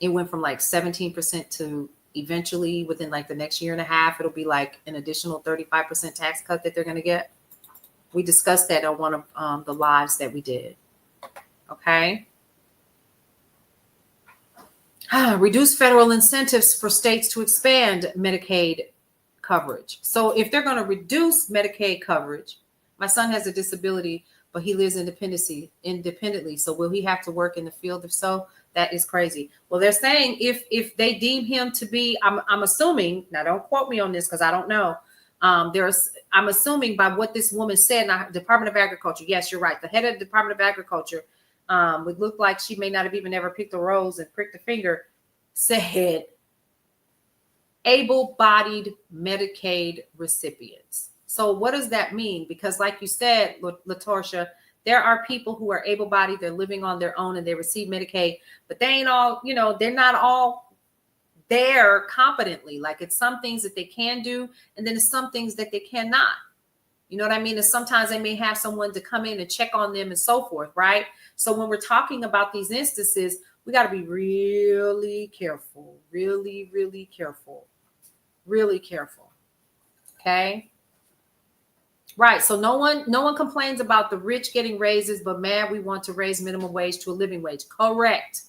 It went from like 17% to eventually within like the next year and a half, it'll be like an additional 35% tax cut that they're going to get. We discussed that on one of the lives that we did. Okay. Reduce federal incentives for states to expand Medicaid coverage. So if they're going to reduce Medicaid coverage, my son has a disability, but he lives independently. So will he have to work in the field? If so, that is crazy. Well, they're saying if they deem him to be, I'm assuming, now don't quote me on this because I don't know. I'm assuming by what this woman said, now, Department of Agriculture. Yes, you're right. The head of the Department of Agriculture, would look like she may not have even ever picked a rose and pricked a finger, said able-bodied Medicaid recipients. So what does that mean? Because like you said, LaTorsha, there are people who are able-bodied, they're living on their own and they receive Medicaid, but they ain't all, they're not all there competently. Like it's some things that they can do, and then it's some things that they cannot. You know what I mean? And sometimes they may have someone to come in and check on them and so forth, right? So when we're talking about these instances, we got to be really careful, really, really careful, really careful. Okay. Right. So no one complains about the rich getting raises, but man, we want to raise minimum wage to a living wage. Correct.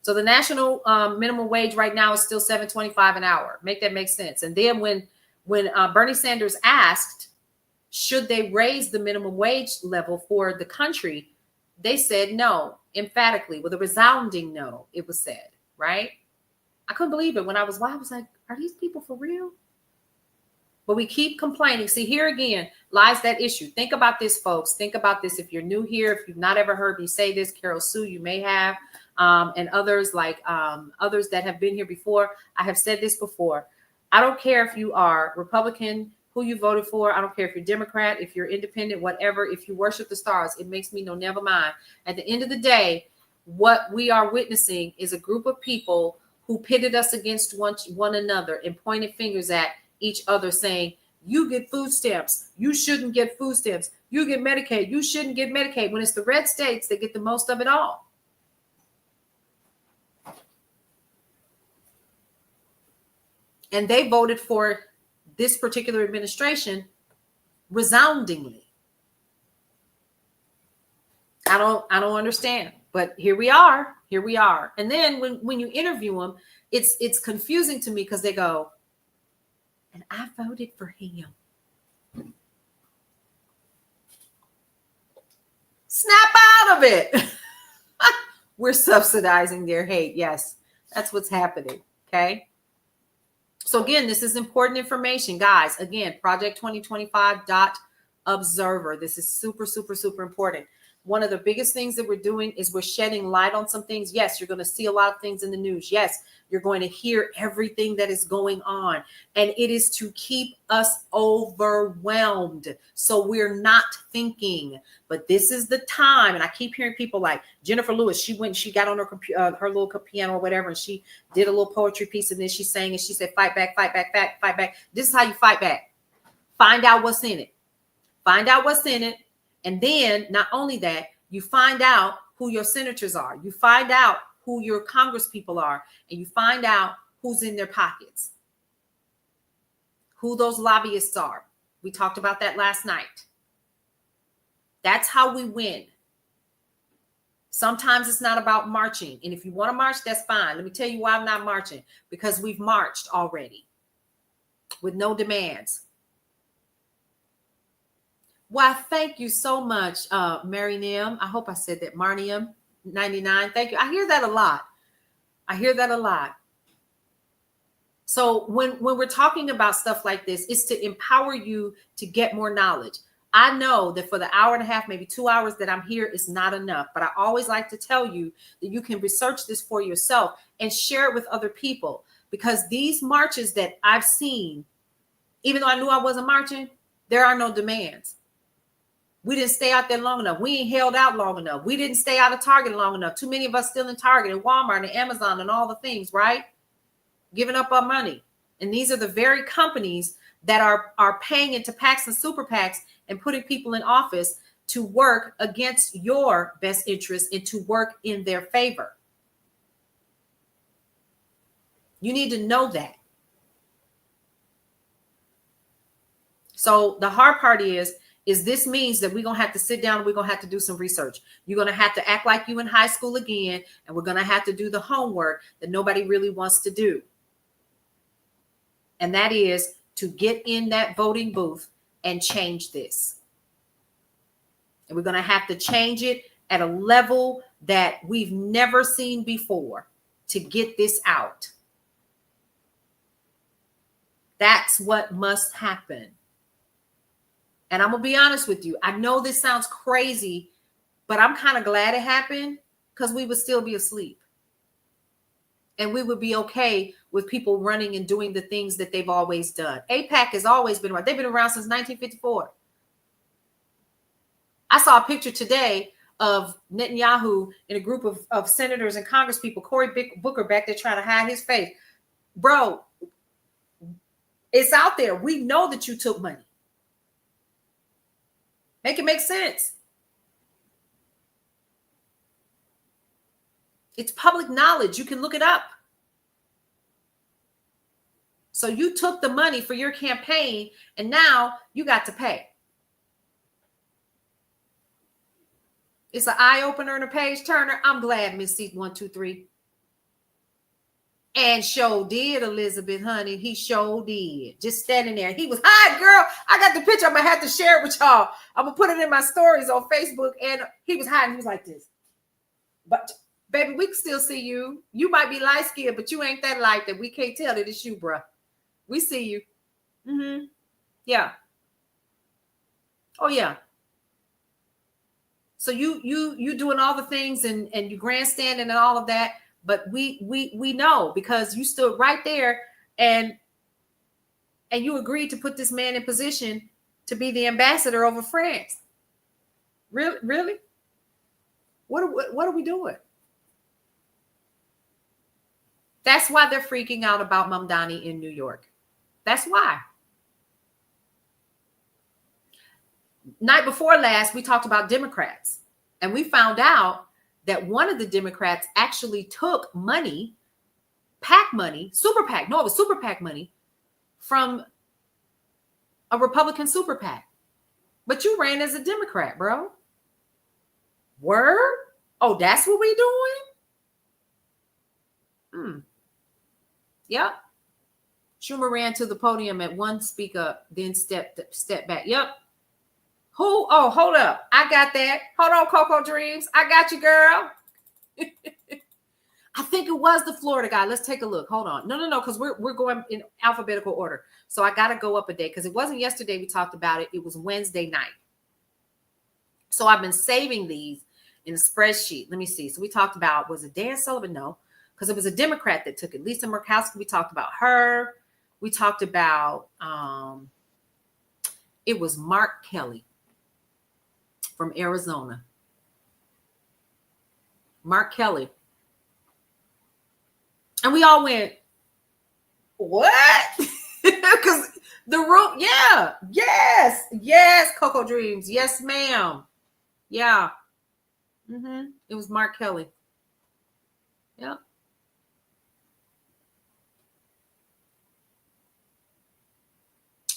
So the national minimum wage right now is still $7.25 an hour. Make that make sense. And then when Bernie Sanders asked, should they raise the minimum wage level for the country? they said no, emphatically, with a resounding no, it was said, right? I couldn't believe it when I was like, are these people for real? But we keep complaining. See, here again lies that issue. Think about this, folks. Think about this. If you're new here, if you've not ever heard me say this, Carol Sue, you may have, and others like others that have been here before. I have said this before. I don't care if you are Republican, who you voted for. I don't care if you're Democrat, if you're independent, whatever. If you worship the stars, it makes me no never mind. At the end of the day, what we are witnessing is a group of people who pitted us against one another and pointed fingers at each other saying, you get food stamps, you shouldn't get food stamps, you get Medicaid, you shouldn't get Medicaid, when it's the red states that get the most of it all. And they voted for this particular administration resoundingly. I don't understand, but here we are. And then when you interview them, it's confusing to me because they go, and I voted for him. Snap out of it. We're subsidizing their hate. Yes, that's what's happening. Okay. So again, this is important information, guys. Again, project2025.observer. This is super, super, super important. One of the biggest things that we're doing is we're shedding light on some things. Yes, you're going to see a lot of things in the news. Yes, you're going to hear everything that is going on. And it is to keep us overwhelmed. So we're not thinking. But this is the time. And I keep hearing people like Jennifer Lewis. She got on her computer, her little piano or whatever, and she did a little poetry piece. And then she sang and she said, fight back, fight back, fight back. This is how you fight back. Find out what's in it. Find out what's in it. And then not only that, you find out who your senators are. You find out who your Congress people are. And you find out who's in their pockets, who those lobbyists are. We talked about that last night. That's how we win. Sometimes it's not about marching. And if you want to march, that's fine. Let me tell you why I'm not marching. Because we've marched already with no demands. Why, thank you so much, Mary Nim. I hope I said that. Marnium 99. Thank you. I hear that a lot. So when we're talking about stuff like this, it's to empower you to get more knowledge. I know that for the hour and a half, maybe 2 hours that I'm here is not enough, but I always like to tell you that you can research this for yourself and share it with other people, because these marches that I've seen, even though I knew I wasn't marching, there are no demands. We didn't stay out there long enough. We ain't held out long enough. We didn't stay out of Target long enough. Too many of us still in Target and Walmart and Amazon and all the things, right? Giving up our money. And these are the very companies that are paying into PACs and super PACs and putting people in office to work against your best interests and to work in their favor. You need to know that. So the hard part is this means that we're going to have to sit down and we're going to have to do some research. You're going to have to act like you in high school again, and we're going to have to do the homework that nobody really wants to do. And that is to get in that voting booth and change this. And we're going to have to change it at a level that we've never seen before to get this out. That's what must happen. And I'm going to be honest with you. I know this sounds crazy, but I'm kind of glad it happened, because we would still be asleep. And we would be okay with people running and doing the things that they've always done. AIPAC has always been around. They've been around since 1954. I saw a picture today of Netanyahu in a group of senators and Congress people, Cory Booker back there trying to hide his face. Bro, it's out there. We know that you took money. Make it make sense. It's public knowledge. You can look it up. So you took the money for your campaign, and now you got to pay. It's an eye opener and a page turner. I'm glad, Miss C123. And show did, Elizabeth, honey. He show did. Just standing there. He was, hi, girl. I got the picture. I'm going to have to share it with y'all. I'm going to put it in my stories on Facebook. And he was hiding. He was like this. But, baby, we can still see you. You might be light-skinned, but you ain't that light that we can't tell that it's you, bruh. We see you. Mm-hmm. Yeah. Oh, yeah. So you doing all the things and you grandstanding and all of that. But we know because you stood right there and you agreed to put this man in position to be the ambassador over France. Really? What are we doing? That's why they're freaking out about Mamdani in New York. That's why. Night before last, we talked about Democrats, and we found out that one of the Democrats actually took money, PAC money, super PAC. No, it was super PAC money from a Republican super PAC. But you ran as a Democrat, bro. Word? Oh, that's what we doing? Yep. Schumer ran to the podium at one speak up, then stepped back. Yep. Who? Oh, hold up. I got that. Hold on, Coco Dreams. I got you, girl. I think it was the Florida guy. Let's take a look. Hold on. No, because we're going in alphabetical order. So I got to go up a day because it wasn't yesterday we talked about it. It was Wednesday night. So I've been saving these in a spreadsheet. Let me see. So we talked about, was it Dan Sullivan? No, because it was a Democrat that took it. Lisa Murkowski, we talked about her. We talked about, it was Mark Kelly from Arizona. Mark Kelly. And we all went, what? Because the room, yeah, yes, Coco Dreams. Yes, ma'am. Yeah. It was Mark Kelly. Yeah.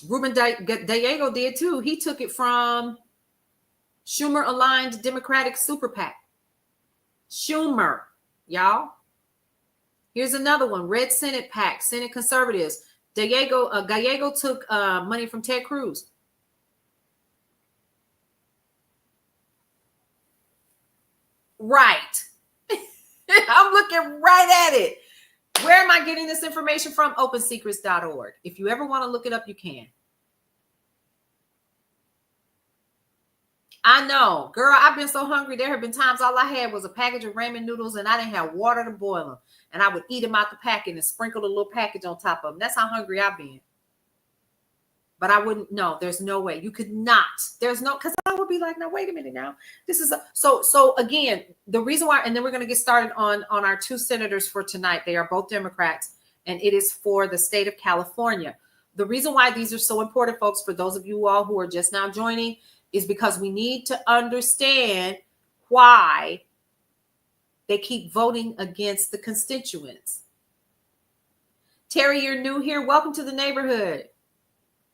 Ruben Diego did too. He took it from Schumer aligned Democratic super PAC. Schumer, y'all. Here's another one. Red Senate PAC, Senate Conservatives. Gallego took money from Ted Cruz. Right. I'm looking right at it. Where am I getting this information from? OpenSecrets.org. If you ever want to look it up, you can. I know, girl, I've been so hungry. There have been times all I had was a package of ramen noodles and I didn't have water to boil them. And I would eat them out the packet and sprinkle a little package on top of them. That's how hungry I've been. But I wouldn't, no, there's no way. You could not. There's no, because I would be like, now, wait a minute now. This is, so again, the reason why, and then we're going to get started on our two senators for tonight. They are both Democrats, and it is for the state of California. The reason why these are so important, folks, for those of you all who are just now joining, is because we need to understand why they keep voting against the constituents. Terry, you're new here. Welcome to the neighborhood.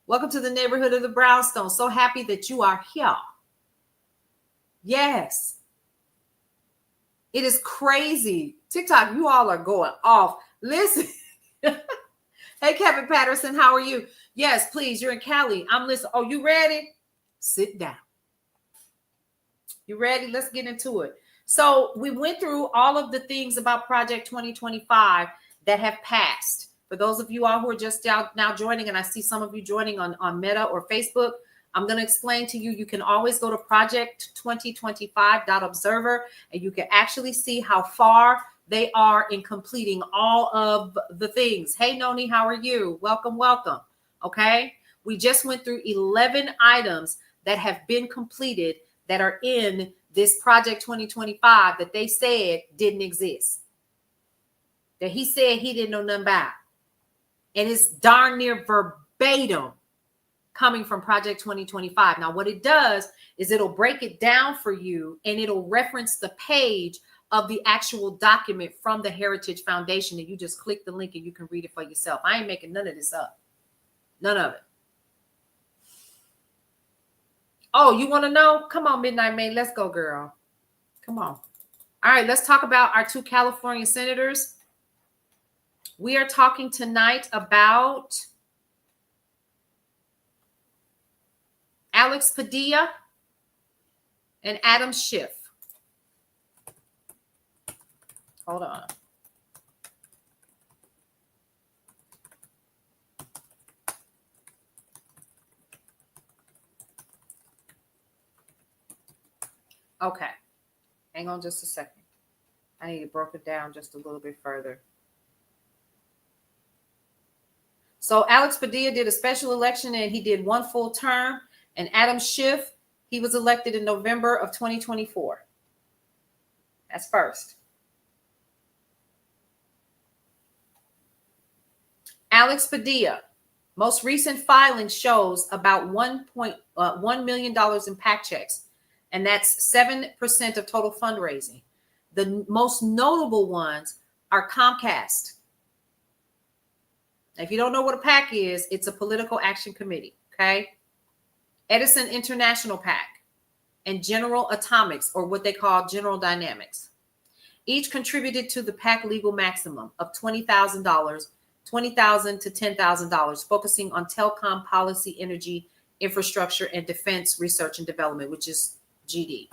Welcome to the neighborhood of the Brownstone. So happy that you are here. Yes. It is crazy. TikTok, you all are going off. Listen. Hey, Kevin Patterson, how are you? Yes, please. You're in Cali. I'm listening. Oh, you ready? Sit down. You ready? Let's get into it. So we went through all of the things about Project 2025 that have passed. For those of you all who are just now joining, and I see some of you joining on Meta or Facebook, I'm going to explain to you. You can always go to project2025.observer, and you can actually see how far they are in completing all of the things. Hey, Noni, how are you? Welcome, welcome. Okay. We just went through 11 items that have been completed that are in this Project 2025 that they said didn't exist. That he said he didn't know nothing about. And it's darn near verbatim coming from Project 2025. Now, what it does is it'll break it down for you and it'll reference the page of the actual document from the Heritage Foundation. And you just click the link and you can read it for yourself. I ain't making none of this up. None of it. Oh, you want to know? Come on, Midnight May. Let's go, girl. Come on. All right, let's talk about our two California senators. We are talking tonight about Alex Padilla and Adam Schiff. Hold on. Okay. Hang on just a second. I need to break it down just a little bit further. So Alex Padilla did a special election and he did one full term. And Adam Schiff, he was elected in November of 2024. That's first. Alex Padilla, most recent filing shows about $1 million in PAC checks. And that's 7% of total fundraising. The most notable ones are Comcast. If you don't know what a PAC is, it's a political action committee, okay? Edison International PAC and General Atomics, or what they call General Dynamics. Each contributed to the PAC legal maximum of $20,000, $20,000 to $10,000, focusing on telecom policy, energy, infrastructure, and defense research and development, which is GD.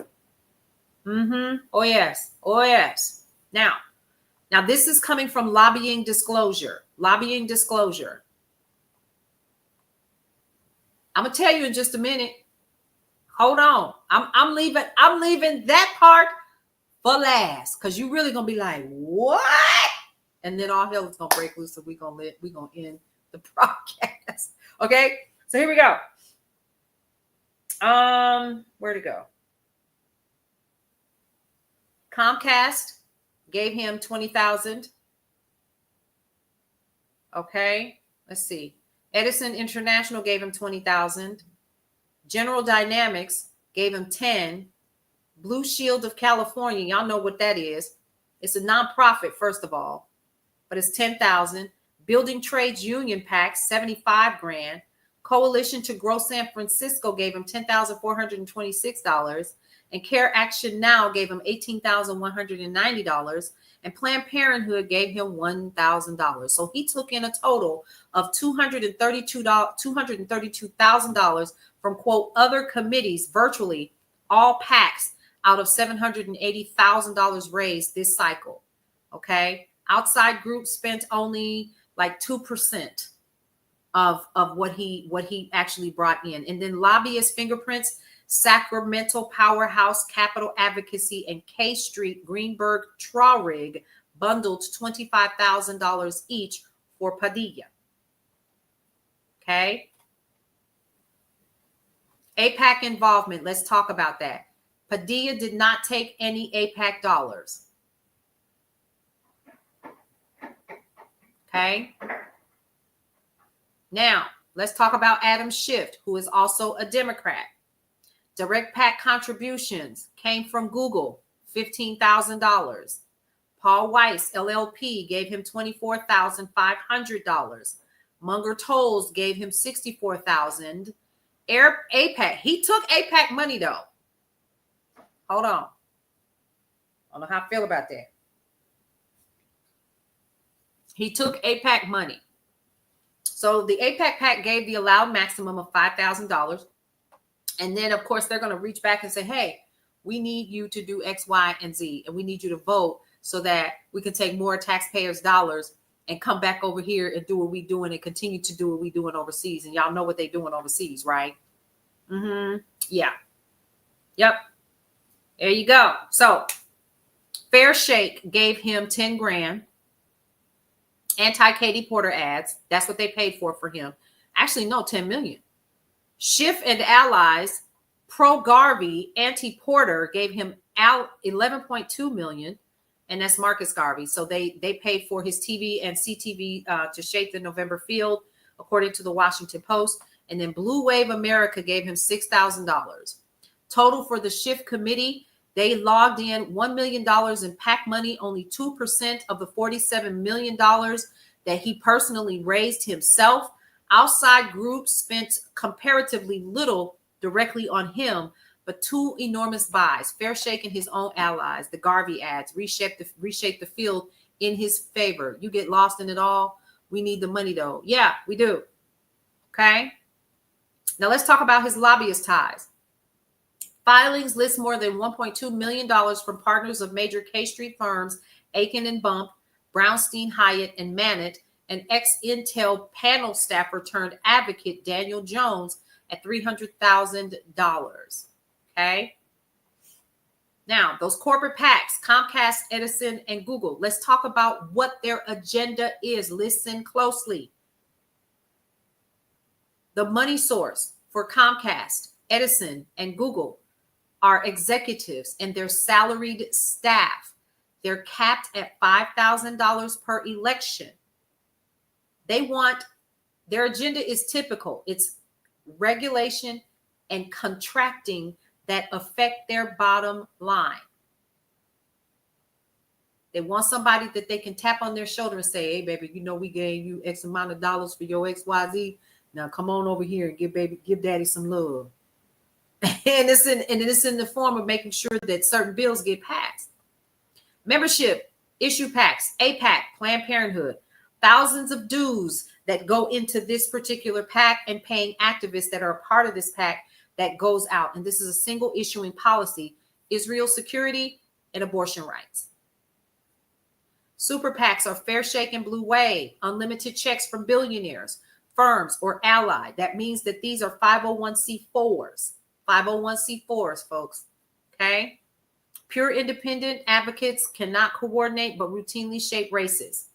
Oh, yes. Oh, yes. Now, this is coming from lobbying disclosure. Lobbying disclosure. I'm gonna tell you in just a minute. Hold on. I'm leaving that part for last, because you're really gonna be like, what? And then all hell is gonna break loose, and we're gonna end the broadcast. Okay, so here we go. Where'd it go? Comcast gave him $20,000. Okay, let's see. Edison International gave him $20,000. General Dynamics gave him $10,000. Blue Shield of California, y'all know what that is. It's a nonprofit, first of all, but it's $10,000. Building Trades Union PAC, $75,000. Coalition to Grow San Francisco gave him $10,426. And Care Action Now gave him $18,190. And Planned Parenthood gave him $1,000. So he took in a total of $232,000 from, quote, other committees, virtually all PACs, out of $780,000 raised this cycle. Okay. Outside groups spent only like 2% of what he actually brought in. And then lobbyist fingerprints, Sacramento Powerhouse, Capital Advocacy, and K Street Greenberg Traurig bundled $25,000 each for Padilla. Okay. APAC involvement. Let's talk about that. Padilla did not take any APAC dollars. Okay. Now, let's talk about Adam Schiff, who is also a Democrat. Direct PAC contributions came from Google, $15,000. Paul Weiss, LLP, gave him $24,500. Munger Tolles gave him $64,000. APAC, he took APAC money though. Hold on. I don't know how I feel about that. He took APAC money. So the APAC PAC gave the allowed maximum of $5,000. And then, of course, they're going to reach back and say, hey, we need you to do X, Y, and Z. And we need you to vote so that we can take more taxpayers' dollars and come back over here and do what we're doing and continue to do what we're doing overseas. And y'all know what they're doing overseas, right? Yeah. Yep. There you go. So Fair Shake gave him $10,000. Anti-Katie Porter ads. That's what they paid for him. Actually, no, $10 million. Schiff and Allies, Pro Garvey, Anti-Porter gave him $11.2 million. And that's Marcus Garvey. So they paid for his TV and CTV to shape the November field, according to the Washington Post. And then Blue Wave America gave him $6,000. Total for the Schiff committee, they logged in $1 million in PAC money, only 2% of the $47 million that he personally raised himself. Outside groups spent comparatively little directly on him, but two enormous buys. Fair Shake and his own allies, the Garvey ads, reshaped the field in his favor. You get lost in it all. We need the money though. Yeah, we do. Okay. Now let's talk about his lobbyist ties. Filings list more than $1.2 million from partners of major K Street firms, Aiken and Bump, Brownstein, Hyatt, and Mannett, and ex-Intel panel staffer turned advocate Daniel Jones at $300,000. Okay. Now, those corporate PACs, Comcast, Edison, and Google, let's talk about what their agenda is. Listen closely. The money source for Comcast, Edison, and Google are executives and their salaried staff. They're capped at $5,000 per election. Their agenda is typical. It's regulation and contracting that affect their bottom line. They want somebody that they can tap on their shoulder and say, hey, baby, you know, we gave you X amount of dollars for your XYZ. Now come on over here and give daddy some love. and it's in the form of making sure that certain bills get passed. Membership, issue PACs, APAC, Planned Parenthood, thousands of dues that go into this particular PAC and paying activists that are a part of this PAC that goes out. And this is a single issuing policy, Israel security and abortion rights. Super PACs are Fair Shake and Blue Wave, unlimited checks from billionaires, firms, or allied. That means that these are 501c4s. 501c4s, folks. Okay? Pure independent advocates cannot coordinate but routinely shape races.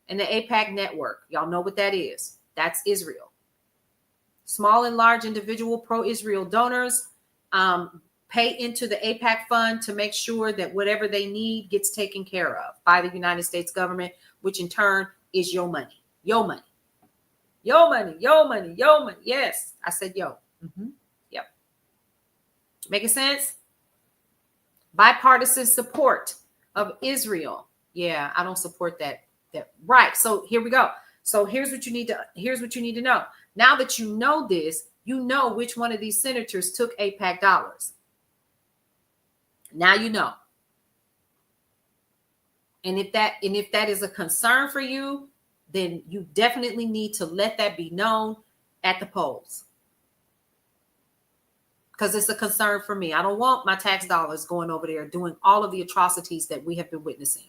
And the APAC network, y'all know what that is. That's Israel. Small and large individual pro-Israel donors pay into the APAC fund to make sure that whatever they need gets taken care of by the United States government, which in turn is your money. Your money. Your money. Your money. Your money. Yes, I said yo. Yep. Making sense? Bipartisan support of Israel. Yeah, I don't support that. Right. So here we go. So here's what you need to know. Now that you know this, you know which one of these senators took APAC dollars. Now you know. And if that is a concern for you, then you definitely need to let that be known at the polls. Because it's a concern for me. I don't want my tax dollars going over there doing all of the atrocities that we have been witnessing.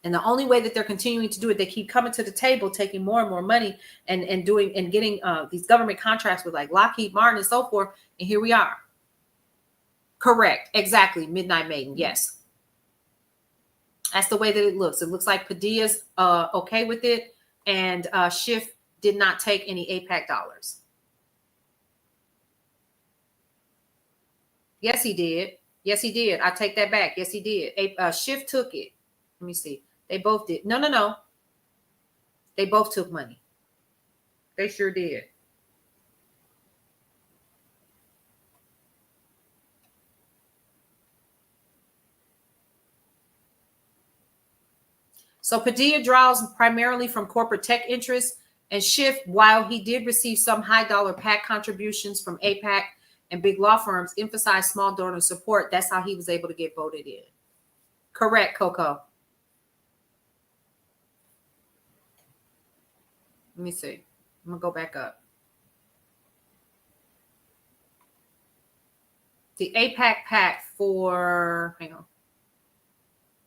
And the only way that they're continuing to do it, they keep coming to the table, taking more and more money and getting these government contracts with like Lockheed Martin and so forth. And here we are. Correct. Exactly. Midnight Maiden. Yes. That's the way that it looks. It looks like Padilla's okay with it. And Shift did not take any APAC dollars. Yes, he did. Yes, he did. I take that back. Yes, he did. Shift took it. Let me see. They both did. No. They both took money. They sure did. So Padilla draws primarily from corporate tech interests, and Shift, while he did receive some high dollar PAC contributions from APAC and big law firms, emphasized small donor support. That's how he was able to get voted in. Correct, Coco. Let me see. I'm going to go back up. The APAC PAC for, hang on,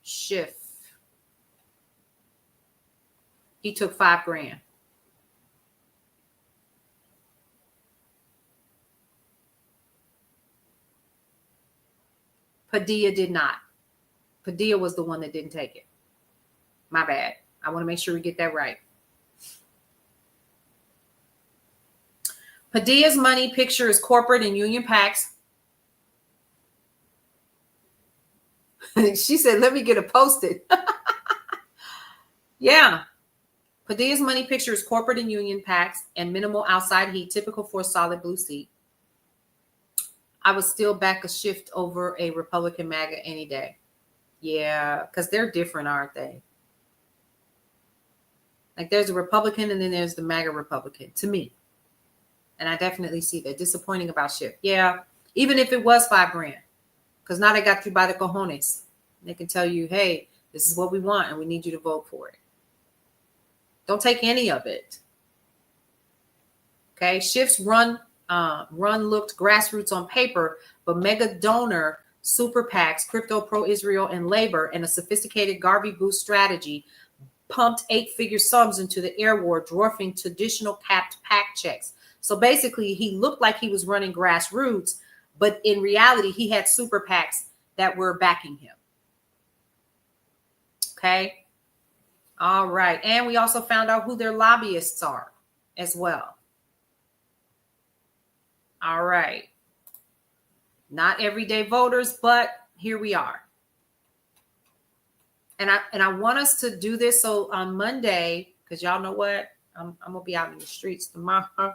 Shift. He took $5,000. Padilla did not. Padilla was the one that didn't take it. My bad. I want to make sure we get that right. Padilla's money picture is corporate and union PACs. She said, let me get it posted. Yeah. Padilla's money picture is corporate and union PACs and minimal outside heat, typical for a solid blue seat. I would still back a Shift over a Republican MAGA any day. Yeah, because they're different, aren't they? Like there's a Republican and then there's the MAGA Republican to me. And I definitely see that. Disappointing about Shift. Yeah, even if it was $5,000. Because now they got you by the cojones. They can tell you, hey, this is what we want and we need you to vote for it. Don't take any of it. Okay, Shift's run looked grassroots on paper, but mega donor super PACs, crypto, pro-Israel, and labor, and a sophisticated Garvey boost strategy pumped 8-figure sums into the air war, dwarfing traditional capped PAC checks. So basically, he looked like he was running grassroots, but in reality, he had super PACs that were backing him. Okay. All right. And we also found out who their lobbyists are as well. All right. Not everyday voters, but here we are. And I want us to do this. So on Monday, because y'all know what? I'm going to be out in the streets tomorrow. I'm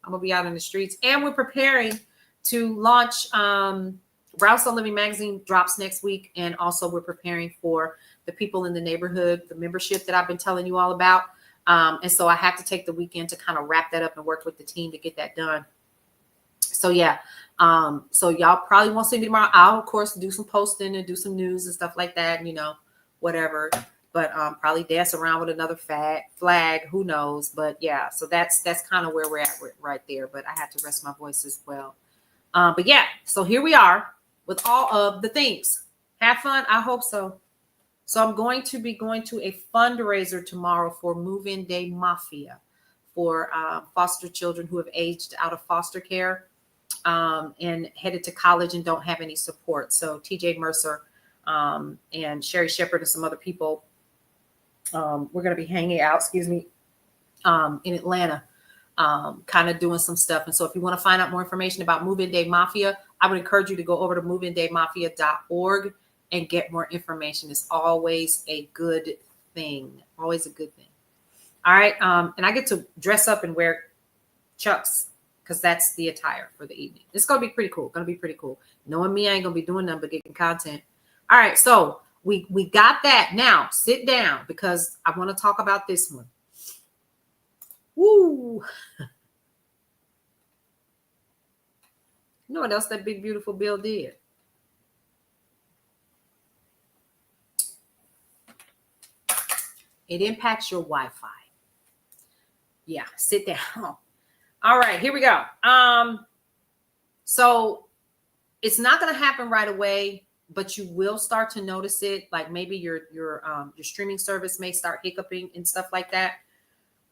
going to be out in the streets. And we're preparing to launch Brownstone Living Magazine drops next week. And also we're preparing for the people in the neighborhood, the membership that I've been telling you all about. And so I have to take the weekend to kind of wrap that up and work with the team to get that done. So yeah. So y'all probably won't see me tomorrow. I'll of course do some posting and do some news and stuff like that, you know, whatever, but probably dance around with another flag, who knows. But yeah, so that's kind of where we're at right there. But I have to rest my voice as well. But yeah, so here we are with all of the things. Have fun. I hope so. So I'm going to be going to a fundraiser tomorrow for Move-In Day Mafia for foster children who have aged out of foster care and headed to college and don't have any support. So TJ Mercer and Sherry Shepard and some other people, we're going to be hanging out, in Atlanta, kind of doing some stuff. And so if you want to find out more information about Move-In Day Mafia, I would encourage you to go over to moveindayMafia.org and get more information. It's always a good thing. Always a good thing. All right. And I get to dress up and wear Chucks because that's the attire for the evening. It's going to be pretty cool. Knowing me, I ain't going to be doing nothing but getting content. All right. So we got that. Now sit down because I want to talk about this one. Woo. You know what else that big, beautiful bill did? It impacts your Wi-Fi. Yeah, sit down. All right, here we go. So it's not going to happen right away, but you will start to notice it. Like maybe your streaming service may start hiccuping and stuff like that.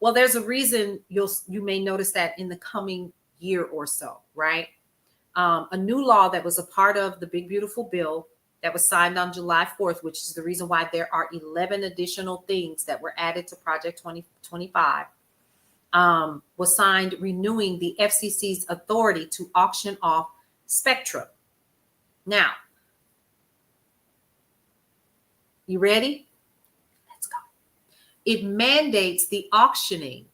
Well, there's a reason you may notice that in the coming year or so, right? A new law that was a part of the big, beautiful bill that was signed on July 4th, which is the reason why there are 11 additional things that were added to Project 2025, was signed renewing the FCC's authority to auction off spectrum. Now, you ready? Let's go. It mandates the auctioning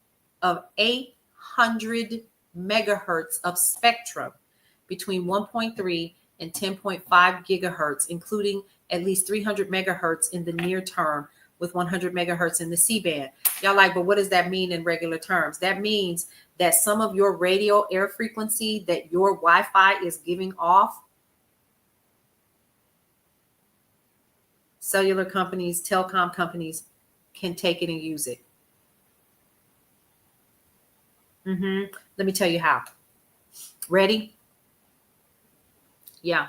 of 800 megahertz of spectrum between 1.3 and 10.5 gigahertz, including at least 300 megahertz in the near term, with 100 megahertz in the C-band. Y'all like, but what does that mean in regular terms? That means that some of your radio air frequency that your Wi-Fi is giving off, cellular companies, telecom companies can take it and use it. Let me tell you how. Ready? Yeah.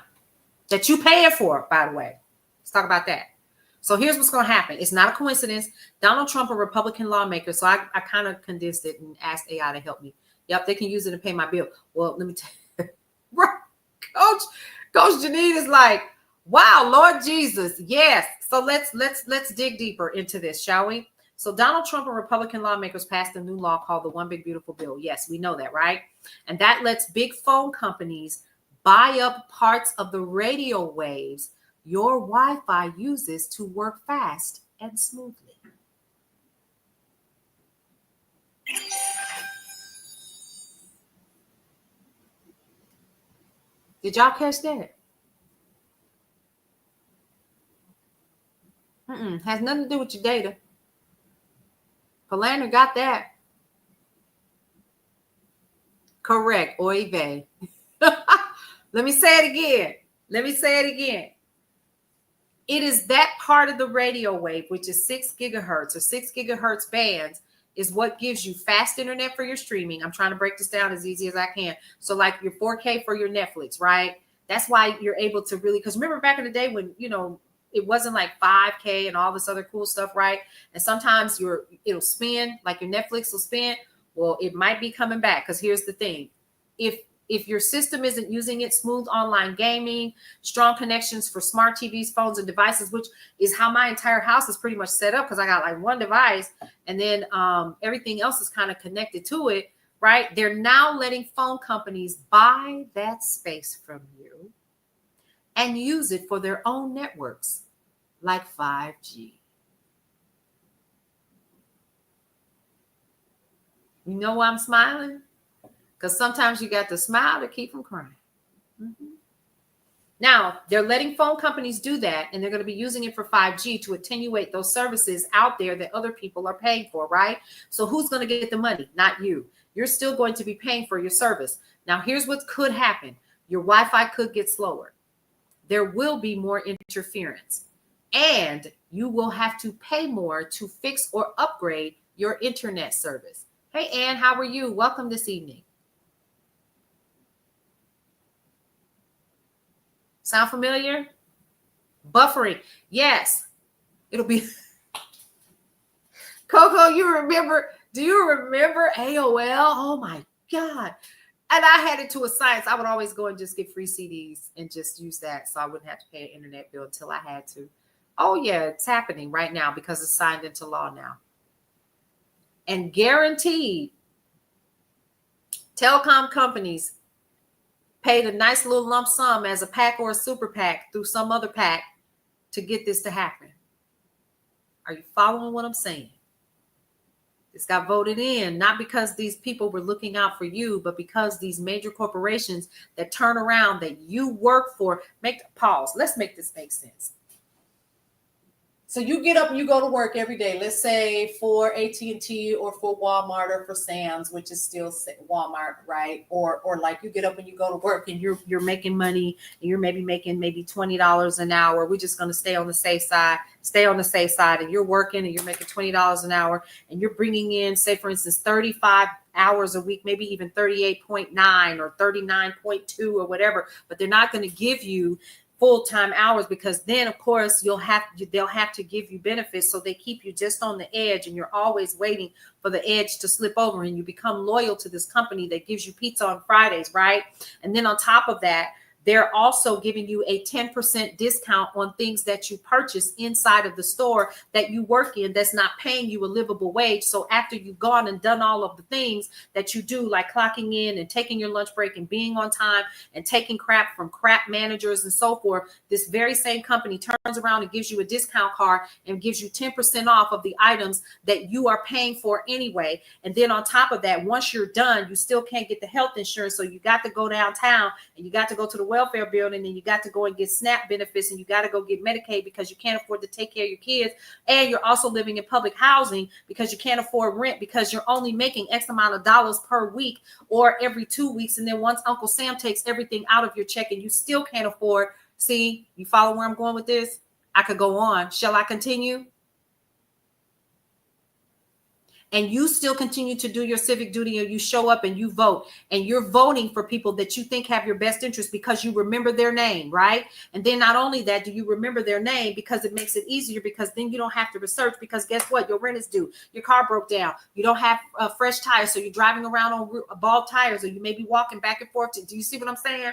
That you pay it for, by the way. Let's talk about that. So here's what's going to happen. It's not a coincidence. Donald Trump, a Republican lawmaker. So I kind of condensed it and asked AI to help me. Yep, they can use it to pay my bill. Well, let me tell you. Coach Janine is like, wow, Lord Jesus. Yes. So let's dig deeper into this, shall we? So Donald Trump and Republican lawmakers passed a new law called the One Big Beautiful Bill. Yes, we know that, right? And that lets big phone companies buy up parts of the radio waves your Wi-Fi uses to work fast and smoothly. Did y'all catch that? Has nothing to do with your data. Philander got that. Correct. Oy vey. Let me say it again. It is that part of the radio wave, which is 6 gigahertz or 6 gigahertz bands, is what gives you fast internet for your streaming. I'm trying to break this down as easy as I can. So like your 4K for your Netflix, right? That's why you're able to really, because remember back in the day when, it wasn't like 5K and all this other cool stuff, right? And sometimes it'll spin, like your Netflix will spin. Well, it might be coming back, because here's the thing. If your system isn't using it, smooth online gaming, strong connections for smart TVs, phones, and devices, which is how my entire house is pretty much set up, because I got like one device and then everything else is kind of connected to it, right? They're now letting phone companies buy that space from you and use it for their own networks, like 5G. You know why I'm smiling? Because sometimes you got to smile to keep from crying. Mm-hmm. Now, they're letting phone companies do that, and they're going to be using it for 5G to attenuate those services out there that other people are paying for, right? So who's going to get the money? Not you. You're still going to be paying for your service. Now, here's what could happen. Your Wi-Fi could get slower. There will be more interference, and you will have to pay more to fix or upgrade your internet service. Hey, Ann, how are you? Welcome this evening. Sound familiar? Buffering. Yes. It'll be. Coco, do you remember AOL? Oh my God. And I had it to a science. I would always go and just get free CDs and just use that, so I wouldn't have to pay an internet bill until I had to. Oh yeah, it's happening right now because it's signed into law now. And guaranteed, telecom companies paid a nice little lump sum as a PAC or a super PAC through some other PAC to get this to happen. Are you following what I'm saying? This got voted in, not because these people were looking out for you, but because these major corporations that turn around that you work for, let's make this make sense. So you get up and you go to work every day, let's say for AT&T or for Walmart or for Sam's, which is still Walmart, right? Or like you get up and you go to work and you're making money and you're making $20 an hour. We're just going to stay on the safe side, and you're working and you're making $20 an hour and you're bringing in, say, for instance, 35 hours a week, maybe even 38.9 or 39.2 or whatever, but they're not going to give you full-time hours, because then of course they'll have to give you benefits, so they keep you just on the edge and you're always waiting for the edge to slip over, and you become loyal to this company that gives you pizza on Fridays, right? And then on top of that, they're also giving you a 10% discount on things that you purchase inside of the store that you work in that's not paying you a livable wage. So after you've gone and done all of the things that you do, like clocking in and taking your lunch break and being on time and taking crap from crap managers and so forth, this very same company turns around and gives you a discount card and gives you 10% off of the items that you are paying for anyway. And then on top of that, once you're done, you still can't get the health insurance. So you got to go downtown and you got to go to the welfare building and you got to go and get SNAP benefits and you got to go get Medicaid because you can't afford to take care of your kids. And you're also living in public housing because you can't afford rent, because you're only making X amount of dollars per week or every 2 weeks. And then once Uncle Sam takes everything out of your check and you still can't afford. See, you follow where I'm going with this? I could go on. Shall I continue? And you still continue to do your civic duty, and you show up and you vote, and you're voting for people that you think have your best interest because you remember their name, right? And then not only that, do you remember their name because it makes it easier, because then you don't have to research, because guess what? Your rent is due. Your car broke down. You don't have fresh tires, so you're driving around on bald tires, or you may be walking back and forth. Do you see what I'm saying?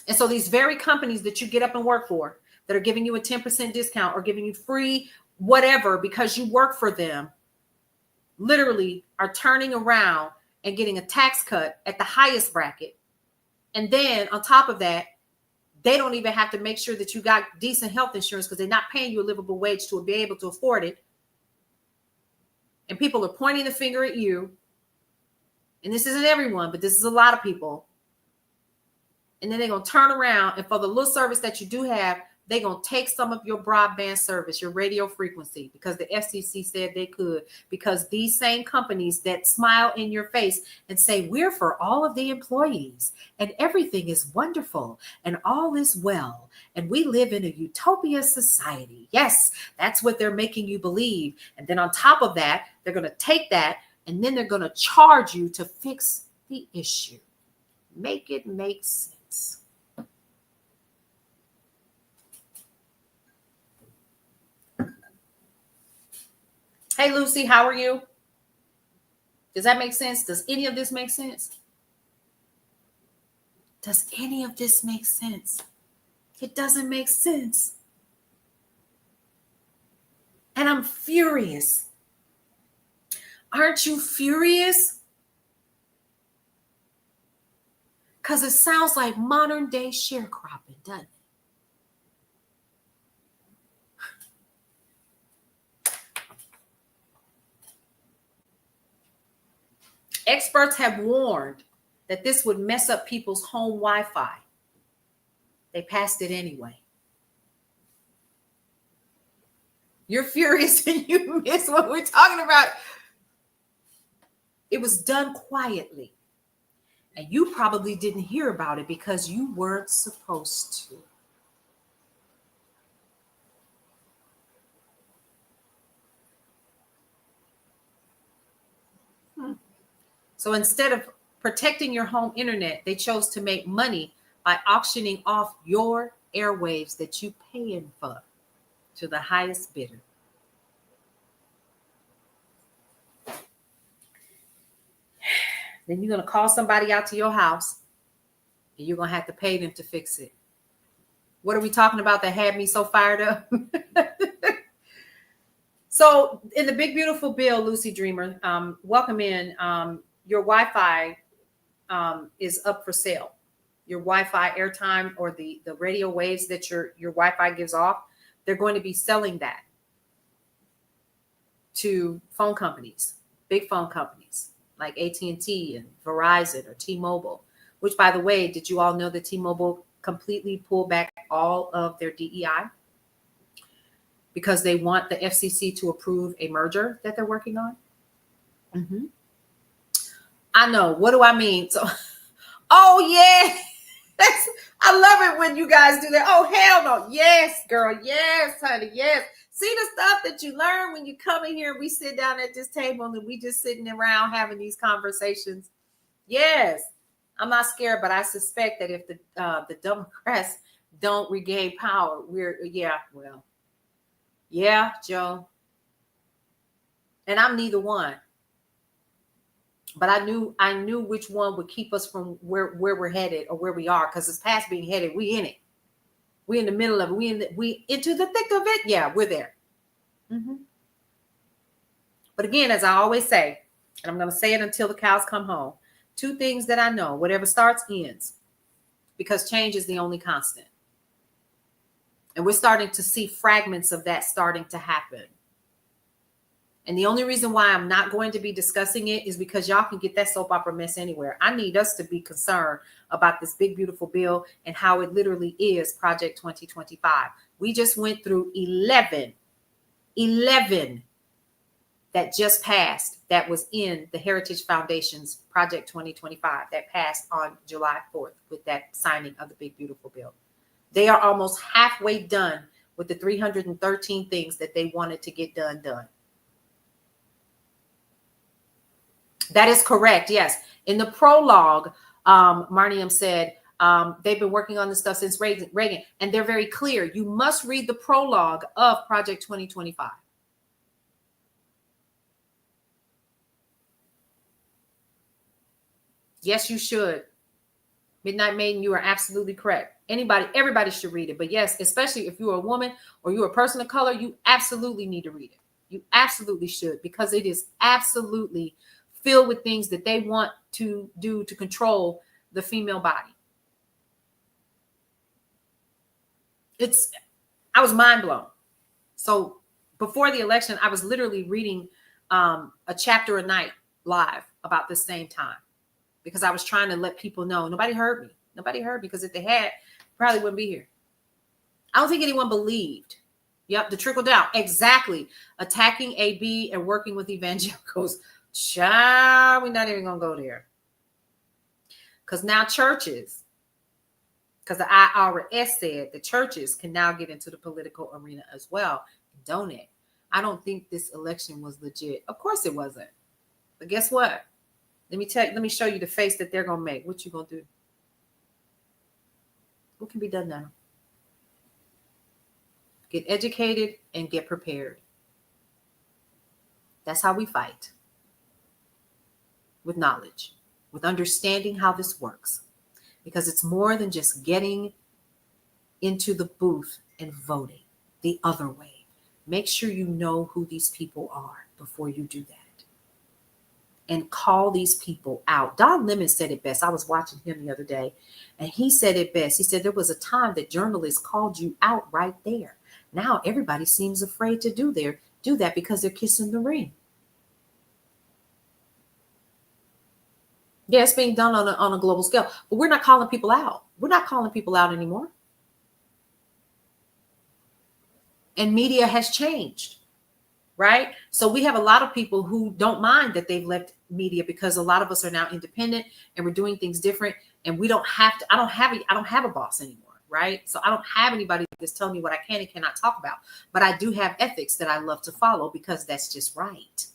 And so these very companies that you get up and work for, that are giving you a 10% discount or giving you free whatever because you work for them, literally are turning around and getting a tax cut at the highest bracket. And then on top of that, they don't even have to make sure that you got decent health insurance, because they're not paying you a livable wage to be able to afford it. And people are pointing the finger at you. And this isn't everyone, but this is a lot of people. And then they're going to turn around, and for the little service that you do have, They're going to take some of your broadband service, your radio frequency, because the FCC said they could, because these same companies that smile in your face and say, we're for all of the employees and everything is wonderful and all is well. And we live in a utopia society. Yes, that's what they're making you believe. And then on top of that, they're going to take that and then they're going to charge you to fix the issue. Make it make sense. Hey, Lucy, how are you? Does that make sense? Does any of this make sense? Does any of this make sense? It doesn't make sense. And I'm furious. Aren't you furious? Because it sounds like modern day sharecropping, doesn't it? Experts have warned that this would mess up people's home Wi-Fi. They passed it anyway. You're furious and you miss what we're talking about. It was done quietly. And you probably didn't hear about it because you weren't supposed to. So instead of protecting your home internet, they chose to make money by auctioning off your airwaves that you paying for to the highest bidder. Then you're going to call somebody out to your house and you're going to have to pay them to fix it. What are we talking about that had me so fired up? So in the big, beautiful bill, Lucy Dreamer, welcome in. Your Wi-Fi is up for sale. Your Wi-Fi airtime or the radio waves that your Wi-Fi gives off, they're going to be selling that to phone companies, big phone companies like AT&T and Verizon or T-Mobile, which, by the way, did you all know that T-Mobile completely pulled back all of their DEI because they want the FCC to approve a merger that they're working on? Mm-hmm. I know. What do I mean? So, oh yeah, I love it when you guys do that. Oh hell no, yes, girl, yes, honey, yes. See the stuff that you learn when you come in here. We sit down at this table and we just sitting around having these conversations. Yes, I'm not scared, but I suspect that if the Democrats don't regain power, yeah, Joe, and I'm neither one. But I knew which one would keep us from where we're headed or where we are, because it's past being headed. We in it. We in the middle of it. We into the thick of it. Yeah, we're there. Mm-hmm. But again, as I always say, and I'm going to say it until the cows come home, two things that I know: whatever starts ends, because change is the only constant. And we're starting to see fragments of that starting to happen. And the only reason why I'm not going to be discussing it is because y'all can get that soap opera mess anywhere. I need us to be concerned about this big, beautiful bill and how it literally is Project 2025. We just went through 11 that just passed that was in the Heritage Foundation's Project 2025 that passed on July 4th with that signing of the big, beautiful bill. They are almost halfway done with the 313 things that they wanted to get done. That is correct. Yes. In the prologue, Marnium said they've been working on this stuff since Reagan, and they're very clear. You must read the prologue of Project 2025. Yes, you should. Midnight Maiden, you are absolutely correct. Everybody should read it. But yes, especially if you're a woman or you're a person of color, you absolutely need to read it. You absolutely should, because it is absolutely filled with things that they want to do to control the female body. I was mind blown. So before the election, I was literally reading a chapter a night live about the same time, because I was trying to let people know. Nobody heard me, because if they had, probably wouldn't be here. I don't think anyone believed. Yep, the trickle down. Exactly. Attacking AB and working with evangelicals. Child, we're not even going to go there. Because now churches, because the IRS said the churches can now get into the political arena as well. Don't it? I don't think this election was legit. Of course it wasn't. But guess what? Let me show you the face that they're going to make. What you going to do? What can be done now? Get educated and get prepared. That's how we fight. With knowledge, with understanding how this works. Because it's more than just getting into the booth and voting the other way. Make sure you know who these people are before you do that. And call these people out. Don Lemon said it best. I was watching him the other day, and he said it best. He said there was a time that journalists called you out right there. Now everybody seems afraid to do that because they're kissing the ring. Yeah, it's being done on a global scale, but we're not calling people out. We're not calling people out anymore. And media has changed, right? So we have a lot of people who don't mind that they've left media because a lot of us are now independent and we're doing things different, and we don't have to. I don't have a boss anymore, right? So I don't have anybody that's telling me what I can and cannot talk about. But I do have ethics that I love to follow because that's just right.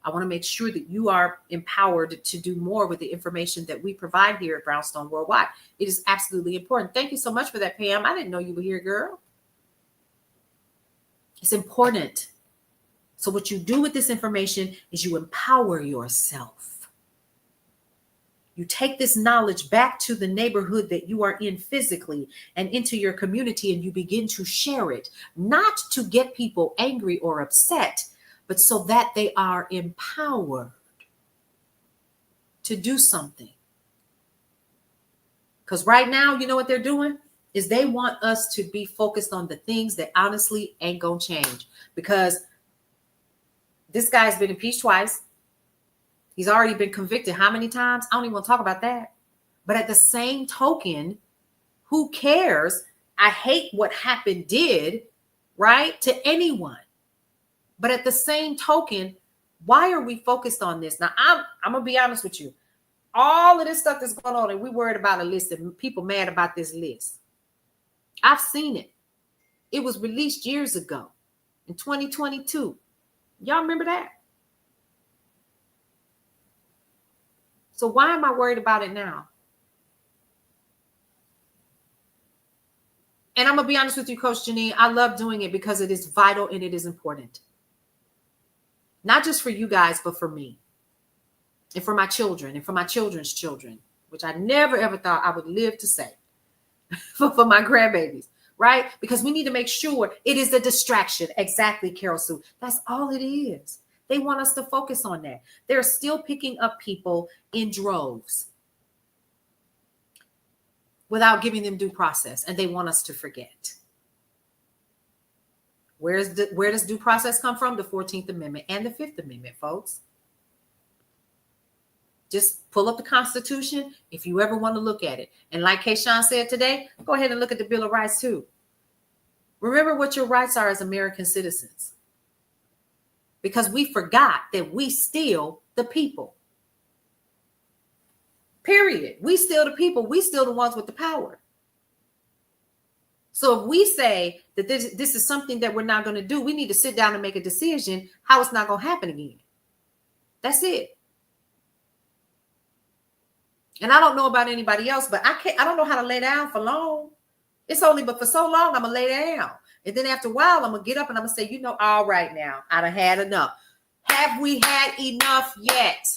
I want to make sure that you are empowered to do more with the information that we provide here at Brownstone Worldwide. It is absolutely important. Thank you so much for that, Pam. I didn't know you were here, girl. It's important. So what you do with this information is you empower yourself. You take this knowledge back to the neighborhood that you are in physically and into your community, and you begin to share it, not to get people angry or upset, but so that they are empowered to do something. Because right now, you know what they're doing? Is they want us to be focused on the things that honestly ain't gonna change. Because this guy's been impeached twice. He's already been convicted how many times? I don't even want to talk about that. But at the same token, who cares? I hate what happened right? To anyone. But at the same token, why are we focused on this? Now, I'm going to be honest with you. All of this stuff that's going on, and we worried about a list and people mad about this list. I've seen it. It was released years ago in 2022. Y'all remember that? So why am I worried about it now? And I'm going to be honest with you, Coach Janine. I love doing it because it is vital and it is important. Not just for you guys, but for me. And for my children and for my children's children, which I never, ever thought I would live to say. for my grandbabies, right? Because we need to make sure it is a distraction. Exactly, Carol Sue. That's all it is. They want us to focus on that. They're still picking up people in droves without giving them due process, and they want us to forget. Where does due process come from? The 14th Amendment and the 5th Amendment, folks. Just pull up the Constitution if you ever want to look at it. And like Kayshawn said today, go ahead and look at the Bill of Rights too. Remember what your rights are as American citizens. Because we forgot that we still the people. Period. We still the people. We still the ones with the power. So if we say that this is something that we're not going to do, we need to sit down and make a decision how it's not going to happen again. That's it. And I don't know about anybody else, but I don't know how to lay down for long. It's only, but for so long, I'm going to lay down. And then after a while, I'm going to get up and I'm going to say, all right now, I done had enough. Have we had enough yet?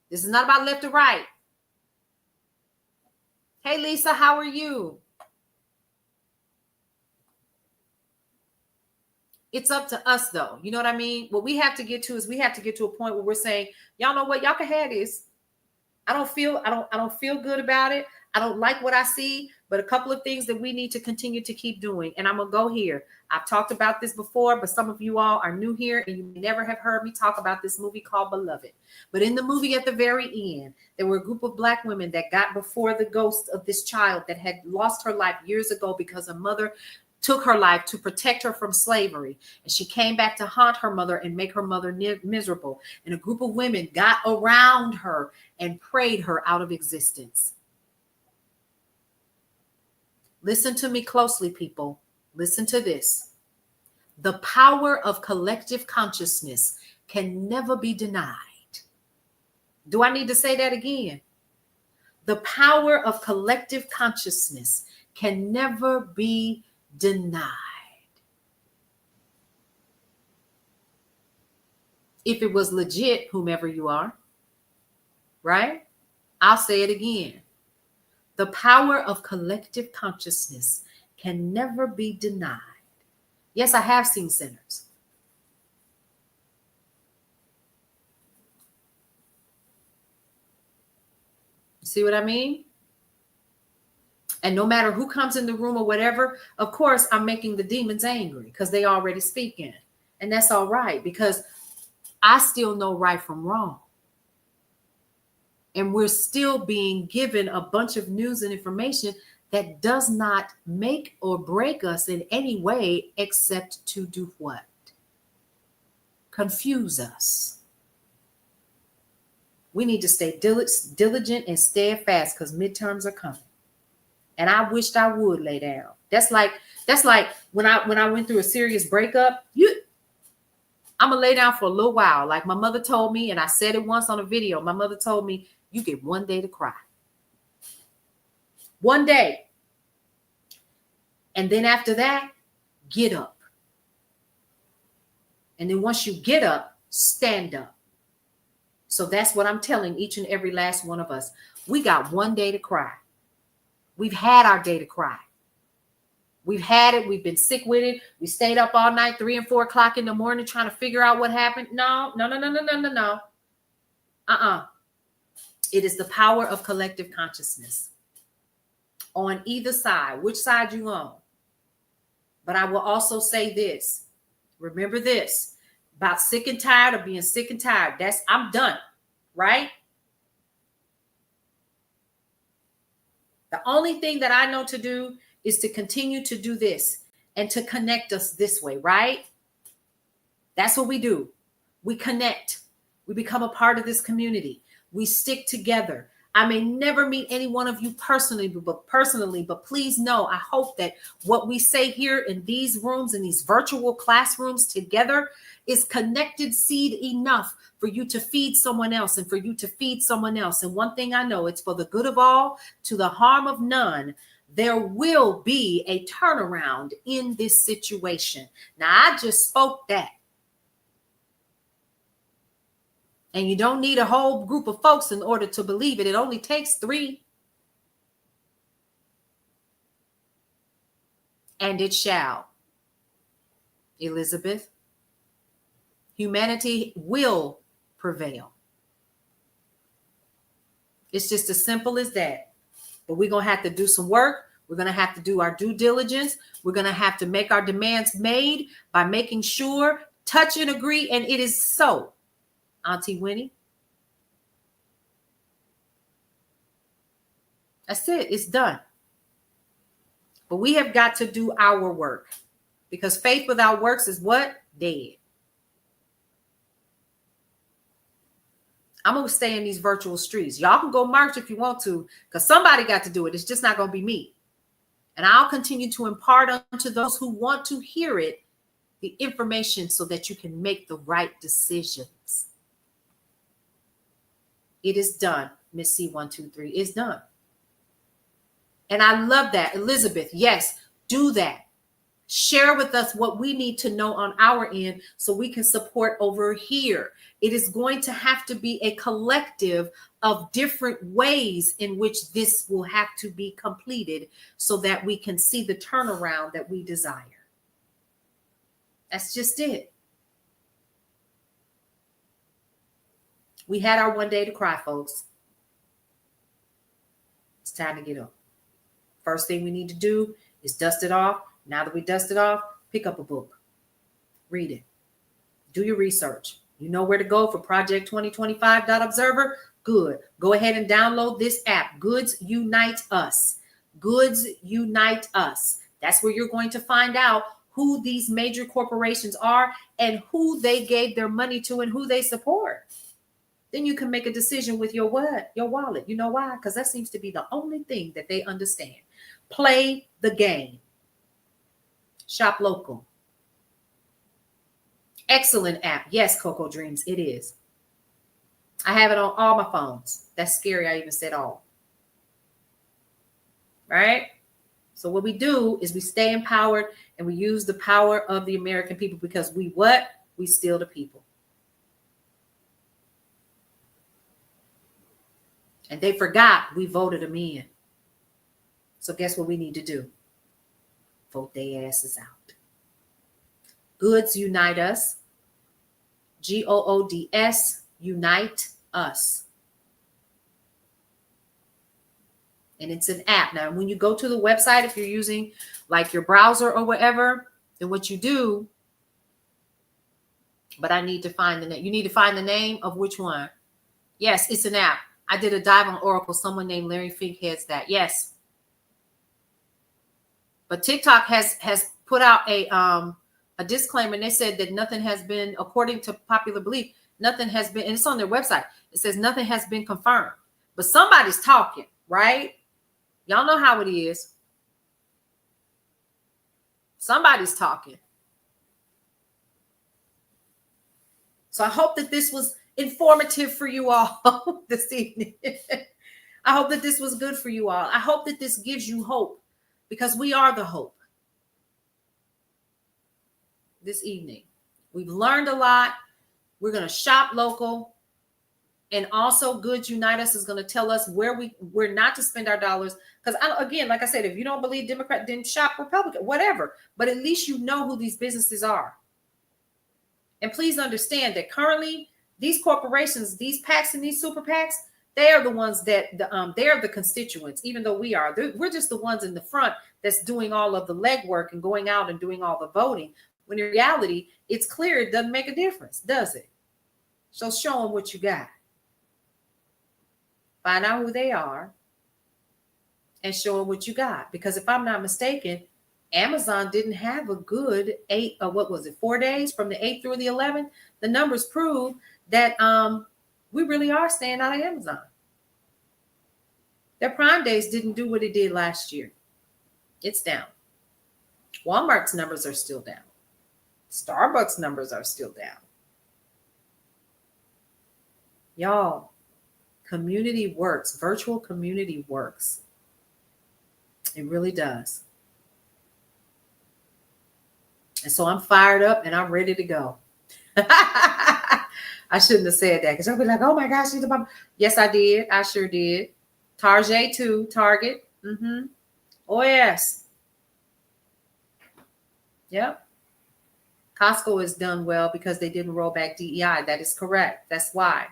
This is not about left or right. Hey, Lisa, how are you? It's up to us, though. You know what I mean? What we have to get to is we have to get to a point where we're saying, y'all know what? Y'all can have this. I don't feel good about it. I don't like what I see, but a couple of things that we need to continue to keep doing. And I'm going to go here. I've talked about this before, but some of you all are new here and you may never have heard me talk about this movie called Beloved. But in the movie at the very end, there were a group of Black women that got before the ghost of this child that had lost her life years ago because a mother took her life to protect her from slavery. And she came back to haunt her mother and make her mother miserable. And a group of women got around her and prayed her out of existence. Listen to me closely, people. Listen to this. The power of collective consciousness can never be denied. Do I need to say that again? The power of collective consciousness can never be denied. If it was legit, whomever you are, right? I'll say it again. The power of collective consciousness can never be denied. Yes, I have seen sinners. See what I mean? And no matter who comes in the room or whatever, of course, I'm making the demons angry because they already speaking. And that's all right, because I still know right from wrong. And we're still being given a bunch of news and information that does not make or break us in any way except to do what? Confuse us. We need to stay diligent and steadfast because midterms are coming. And I wished I would lay down. That's like when I went through a serious breakup, I'm gonna lay down for a little while. Like my mother told me, and I said it once on a video. My mother told me, you get 1 day to cry. 1 day. And then after that, get up. And then once you get up, stand up. So that's what I'm telling each and every last one of us. We got 1 day to cry. We've had our day to cry. We've had it. We've been sick with it. We stayed up all night, 3 and 4 o'clock in the morning, trying to figure out what happened. No. It is the power of collective consciousness on either side, which side you on. But I will also say this. Remember this about sick and tired of being sick and tired. I'm done, right? The only thing that I know to do is to continue to do this and to connect us this way, right? That's what we do. We connect. We become a part of this community. We stick together. I may never meet any one of you personally, but please know, I hope that what we say here in these rooms, in these virtual classrooms together, is connected seed enough for you to feed someone else and for you to feed someone else. And one thing I know, it's for the good of all, to the harm of none. There will be a turnaround in this situation. Now, I just spoke that. And you don't need a whole group of folks in order to believe it. It only takes 3. And it shall. Elizabeth, humanity will prevail. It's just as simple as that. But we're going to have to do some work. We're going to have to do our due diligence. We're going to have to make our demands made by making sure, touch and agree, and it is so. Auntie Winnie. That's it. It's done. But we have got to do our work because faith without works is what? Dead. I'm going to stay in these virtual streets. Y'all can go march if you want to because somebody got to do it. It's just not going to be me. And I'll continue to impart unto those who want to hear it the information so that you can make the right decisions. It is done, Miss C123. It's done. And I love that. Elizabeth, yes, do that. Share with us what we need to know on our end so we can support over here. It is going to have to be a collective of different ways in which this will have to be completed so that we can see the turnaround that we desire. That's just it. We had our 1 day to cry, folks. It's time to get up. First thing we need to do is dust it off. Now that we dust it off, pick up a book. Read it. Do your research. You know where to go for Project 2025.observer? Good. Go ahead and download this app, Goods Unite Us. Goods Unite Us. That's where you're going to find out who these major corporations are and who they gave their money to and who they support. Then you can make a decision with your what? Your wallet. You know why? Because that seems to be the only thing that they understand. Play the game. Shop local. Excellent app. Yes, Coco Dreams, it is. I have it on all my phones. That's scary. I even said all. Right? So what we do is we stay empowered and we use the power of the American people because we what? We steal the people. And they forgot we voted them in. So guess what we need to do? Vote their asses out. Goods Unite Us. GOODS Unite Us. And it's an app. Now, when you go to the website, if you're using like your browser or whatever, then what you do, but I need to find the name. You need to find the name of which one? Yes, it's an app. I did a dive on Oracle. Someone named Larry Fink heads that. Yes. But TikTok has put out a disclaimer, and they said that nothing has been, according to popular belief, nothing has been, and it's on their website. It says nothing has been confirmed. But somebody's talking, right? Y'all know how it is. Somebody's talking. So I hope that this was informative for you all this evening. I hope that this was good for you all. I hope that this gives you hope because we are the hope this evening. We've learned a lot. We're going to shop local. And also Goods Unite Us is going to tell us where we're not to spend our dollars. Because again, like I said, if you don't believe Democrat, then shop Republican, whatever. But at least you know who these businesses are. And please understand that currently these corporations, these PACs and these super PACs, they are the ones that they are the constituents, even though we're just the ones in the front that's doing all of the legwork and going out and doing all the voting. When in reality, it's clear it doesn't make a difference, does it? So show them what you got. Find out who they are and show them what you got. Because if I'm not mistaken, Amazon didn't have a good 4 days from the 8th through the 11th. The numbers prove that we really are staying out of Amazon. Their Prime Days didn't do what it did last year. It's down. Walmart's numbers are still down. Starbucks numbers are still down. Y'all, community works. Virtual community works. It really does. And so I'm fired up and I'm ready to go. I shouldn't have said that because I'll be like, oh my gosh, she's a mom. Yes, I did. I sure did. Target too. Target. Oh, yes. Yep. Costco has done well because they didn't roll back DEI. That is correct. That's why.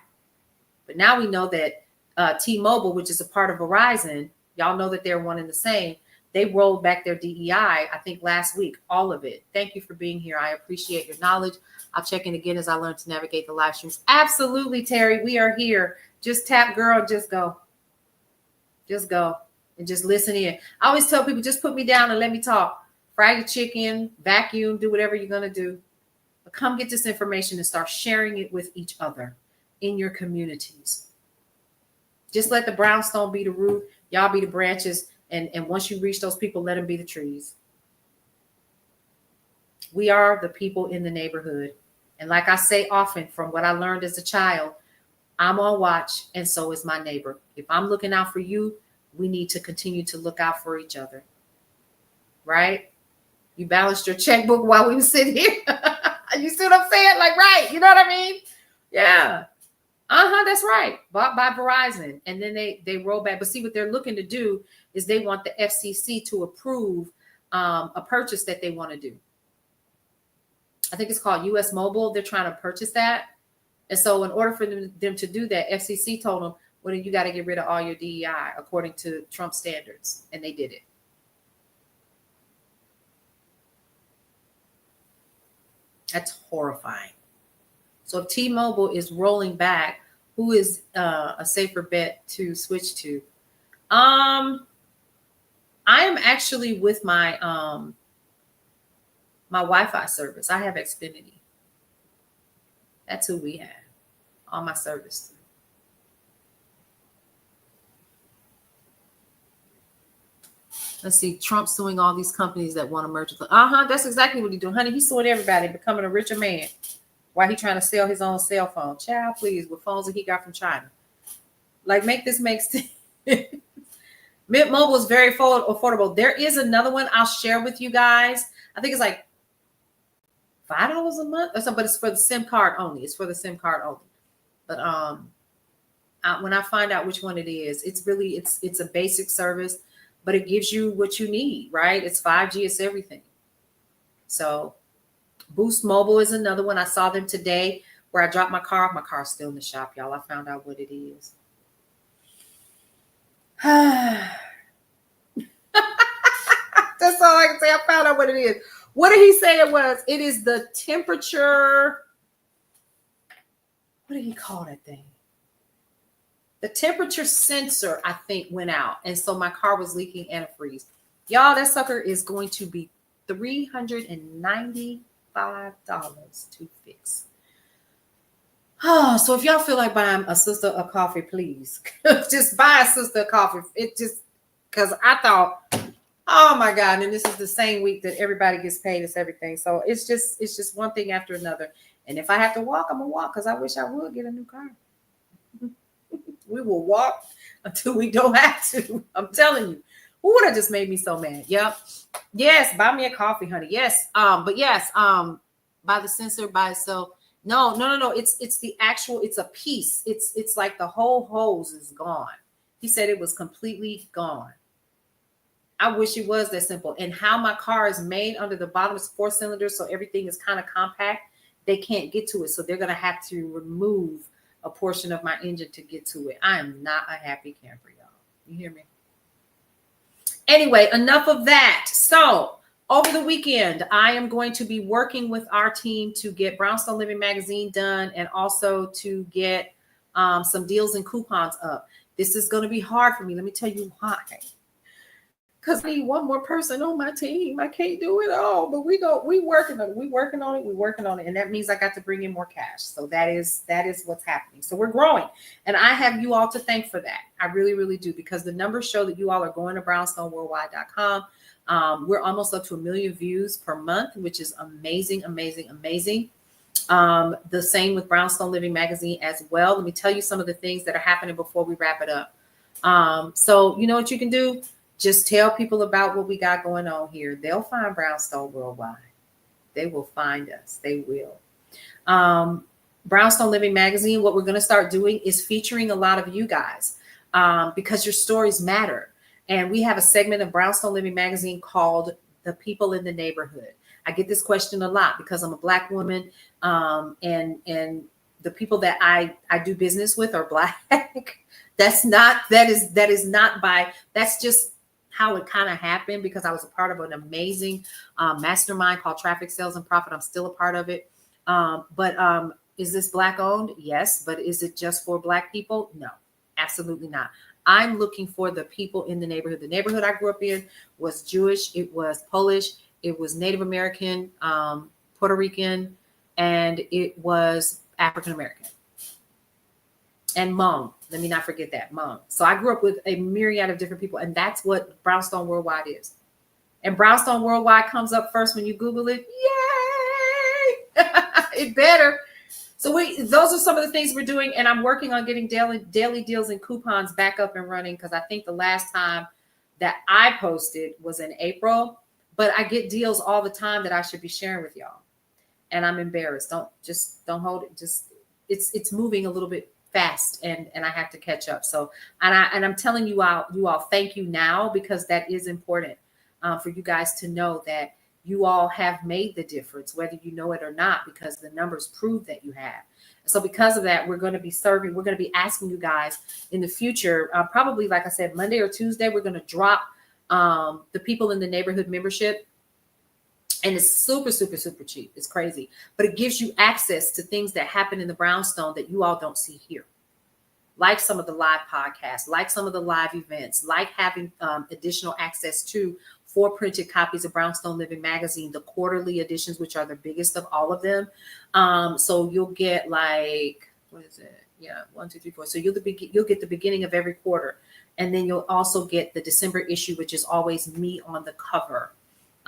But now we know that T-Mobile, which is a part of Verizon, y'all know that they're one and the same. They rolled back their DEI, I think last week, all of it. Thank you for being here. I appreciate your knowledge. I'll check in again as I learn to navigate the live streams. Absolutely, Terry. We are here. Just tap, girl. Just go. Just go and just listen in. I always tell people, just put me down and let me talk. Fry your chicken, vacuum, do whatever you're going to do. But come get this information and start sharing it with each other in your communities. Just let the brownstone be the root. Y'all be the branches. And once you reach those people, let them be the trees. We are the people in the neighborhood. And like I say often, from what I learned as a child, I'm on watch and so is my neighbor. If I'm looking out for you, we need to continue to look out for each other. Right? You balanced your checkbook while we were sitting here. You see what I'm saying? Like, right. You know what I mean? Yeah. That's right. Bought by Verizon. And then they roll back. But see, what they're looking to do is they want the FCC to approve a purchase that they want to do. I think it's called US Mobile. They're trying to purchase that. And so in order for them to do that, FCC told them, Well, then you got to get rid of all your DEI according to Trump standards. And they did it. That's horrifying. So if T-Mobile is rolling back, who is a safer bet to switch to? I am actually with my my Wi-Fi service. I have Xfinity. That's who we have on my service. Let's see. Trump's suing all these companies that want to merge with. That's exactly what he's doing, honey. He's suing everybody, becoming a richer man. Why he trying to sell his own cell phone? Child, please, with phones that he got from China. Like, make this make sense. Mint Mobile is very affordable. There is another one I'll share with you guys. I think it's like $5 a month or something, but it's for the SIM card only. It's for the SIM card only. But when I find out which one it is, it's a basic service, but it gives you what you need, right? It's 5G, it's everything. So Boost Mobile is another one. I saw them today where I dropped my car off. My car's still in the shop, y'all. I found out what it is. That's all I can say. I found out what it is. What did he say it was? It is the temperature. What did he call that thing? The temperature sensor, I think, went out. And so my car was leaking antifreeze. Y'all, that sucker is going to be $395 to fix. So if y'all feel like buying a sister a coffee, please just buy a sister a coffee. It just, because I thought, oh my God, and this is the same week that everybody gets paid. It's everything. So it's just one thing after another. And if I have to walk, I'm gonna walk, because I wish I would get a new car. We will walk until we don't have to. I'm telling you. Ooh, that just made me so mad. Yep. Yes, buy me a coffee, honey. Yes. But yes, buy the sensor by itself. No. It's the actual, it's a piece. It's like the whole hose is gone. He said it was completely gone. I wish it was that simple. And how my car is made under the bottom is 4 cylinders, so everything is kind of compact. They can't get to it, so they're going to have to remove a portion of my engine to get to it. I am not a happy camper, y'all. You hear me? Anyway, enough of that. So over the weekend, I am going to be working with our team to get Brownstone Living Magazine done, and also to get some deals and coupons up. This is going to be hard for me. Let me tell you why. Because I need one more person on my team. I can't do it all, but we working on it. And that means I got to bring in more cash. So that is what's happening. So we're growing. And I have you all to thank for that. I really, really do, because the numbers show that you all are going to brownstoneworldwide.com. We're almost up to 1 million views per month, which is amazing, amazing, amazing. The same with Brownstone Living Magazine as well. Let me tell you some of the things that are happening before we wrap it up. So you know what you can do? Just tell people about what we got going on here. They'll find Brownstone Worldwide. They will find us. They will. Brownstone Living Magazine, what we're going to start doing is featuring a lot of you guys, because your stories matter. And we have a segment of Brownstone Living Magazine called The People in the Neighborhood. I get this question a lot because I'm a Black woman, and the people that I do business with are Black. That's just how it kind of happened, because I was a part of an amazing mastermind called Traffic Sales and Profit. I'm still a part of it. But is this Black owned? Yes. But is it just for Black people? No, absolutely not. I'm looking for the people in the neighborhood. The neighborhood I grew up in was Jewish. It was Polish. It was Native American, Puerto Rican, and it was African American. And Hmong. Let me not forget that, Hmong. So I grew up with a myriad of different people, and that's what Brownstone Worldwide is. And Brownstone Worldwide comes up first when you Google it. Yay! It better. So those are some of the things we're doing, and I'm working on getting daily deals and coupons back up and running, because I think the last time that I posted was in April, but I get deals all the time that I should be sharing with y'all, and I'm embarrassed. Don't hold it. It's moving a little bit fast, and I have to catch up. So, and I'm telling you all, thank you now, because that is important for you guys to know that you all have made the difference, whether you know it or not, because the numbers prove that you have. So because of that, we're going to be asking you guys in the future, probably, like I said, Monday or Tuesday, we're going to drop the people in the neighborhood membership. And it's super, super, super cheap. It's crazy. But it gives you access to things that happen in the brownstone that you all don't see here. Like some of the live podcasts, like some of the live events, like having additional access to 4 printed copies of Brownstone Living Magazine, the quarterly editions, which are the biggest of all of them. So you'll get like, what is it? Yeah, 1, 2, 3, 4. So you'll get the beginning of every quarter. And then you'll also get the December issue, which is always me on the cover.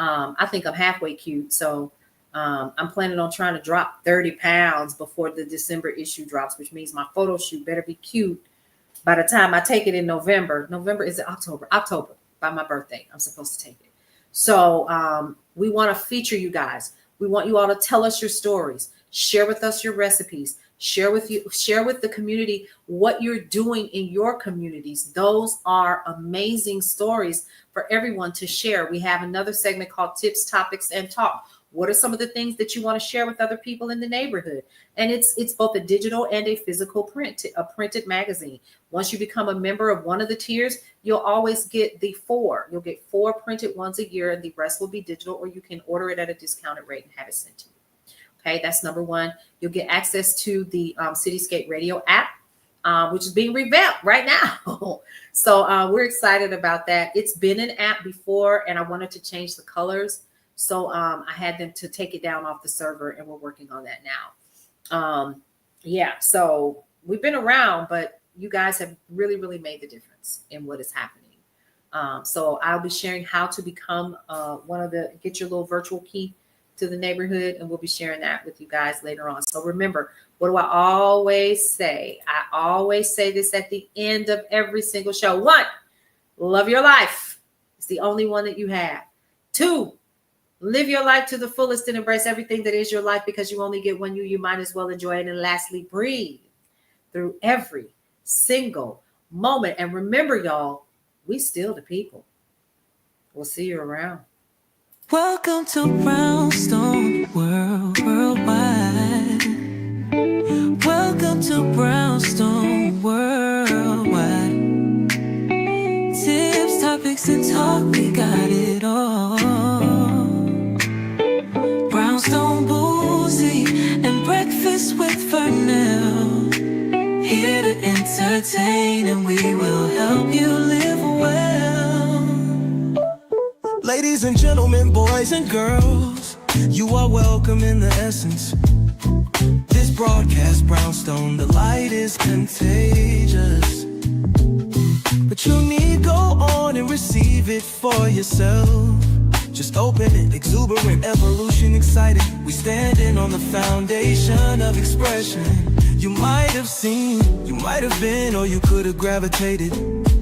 I think I'm halfway cute. So I'm planning on trying to drop 30 pounds before the December issue drops, which means my photo shoot better be cute by the time I take it in November. November is October, by my birthday. I'm supposed to take it. So we want to feature you guys. We want you all to tell us your stories, share with us your recipes, share with the community what you're doing in your communities. Those are amazing stories for everyone to share. We have another segment called Tips, Topics, and Talk. What are some of the things that you want to share with other people in the neighborhood? And it's both a digital and a physical printed magazine. Once you become a member of one of the tiers, you'll always get the 4. You'll get 4 printed ones a year, and the rest will be digital, or you can order it at a discounted rate and have it sent to you. Okay, that's number 1. You'll get access to the Cityscape Radio app, which is being revamped right now. So we're excited about that. It's been an app before, and I wanted to change the colors. So I had them to take it down off the server, and we're working on that now. Yeah, so we've been around, but you guys have really, really made the difference in what is happening. So I'll be sharing how to become get your little virtual key to the neighborhood, and we'll be sharing that with you guys later on. So remember, what do I always say? I always say this at the end of every single show. 1, love your life. It's the only one that you have. 2, live your life to the fullest and embrace everything that is your life, because you only get one you might as well enjoy it. And lastly, breathe through every single moment. And remember, y'all, we still the people. We'll see you around. Welcome to Brownstone Worldwide. Welcome to Brownstone Worldwide. Tips, topics, and talk, we got it all. Brownstone Boozy and Breakfast with Fernell. Here to entertain, and we will help you live well. Ladies and gentlemen, boys and girls, you are welcome in the essence. This broadcast, Brownstone, the light is contagious. But you need go on and receive it for yourself. Just open it, exuberant, evolution, excited. We standing on the foundation of expression. You might have seen, you might have been, or you could have gravitated.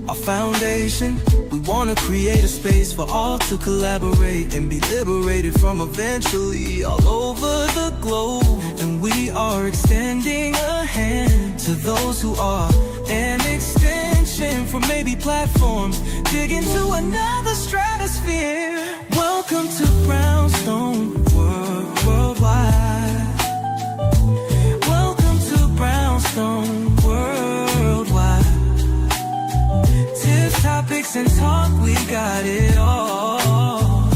Our foundation, we want to create a space for all to collaborate and be liberated from eventually all over the globe. And we are extending a hand to those who are an extension from maybe platforms, dig into another stratosphere. Welcome to Brownstone Worldwide. Welcome to Brownstone Worldwide. Tips, topics, and talk, we got it all.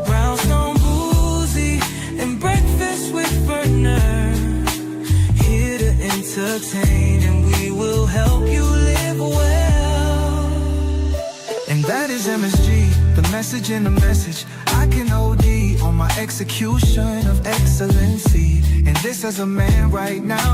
Brownstone Boozy and Breakfast with Fernell. Here to entertain, and we will help you live well. And that is MSG, the message in the message. I can OD on my execution of excellency. And this as a man right now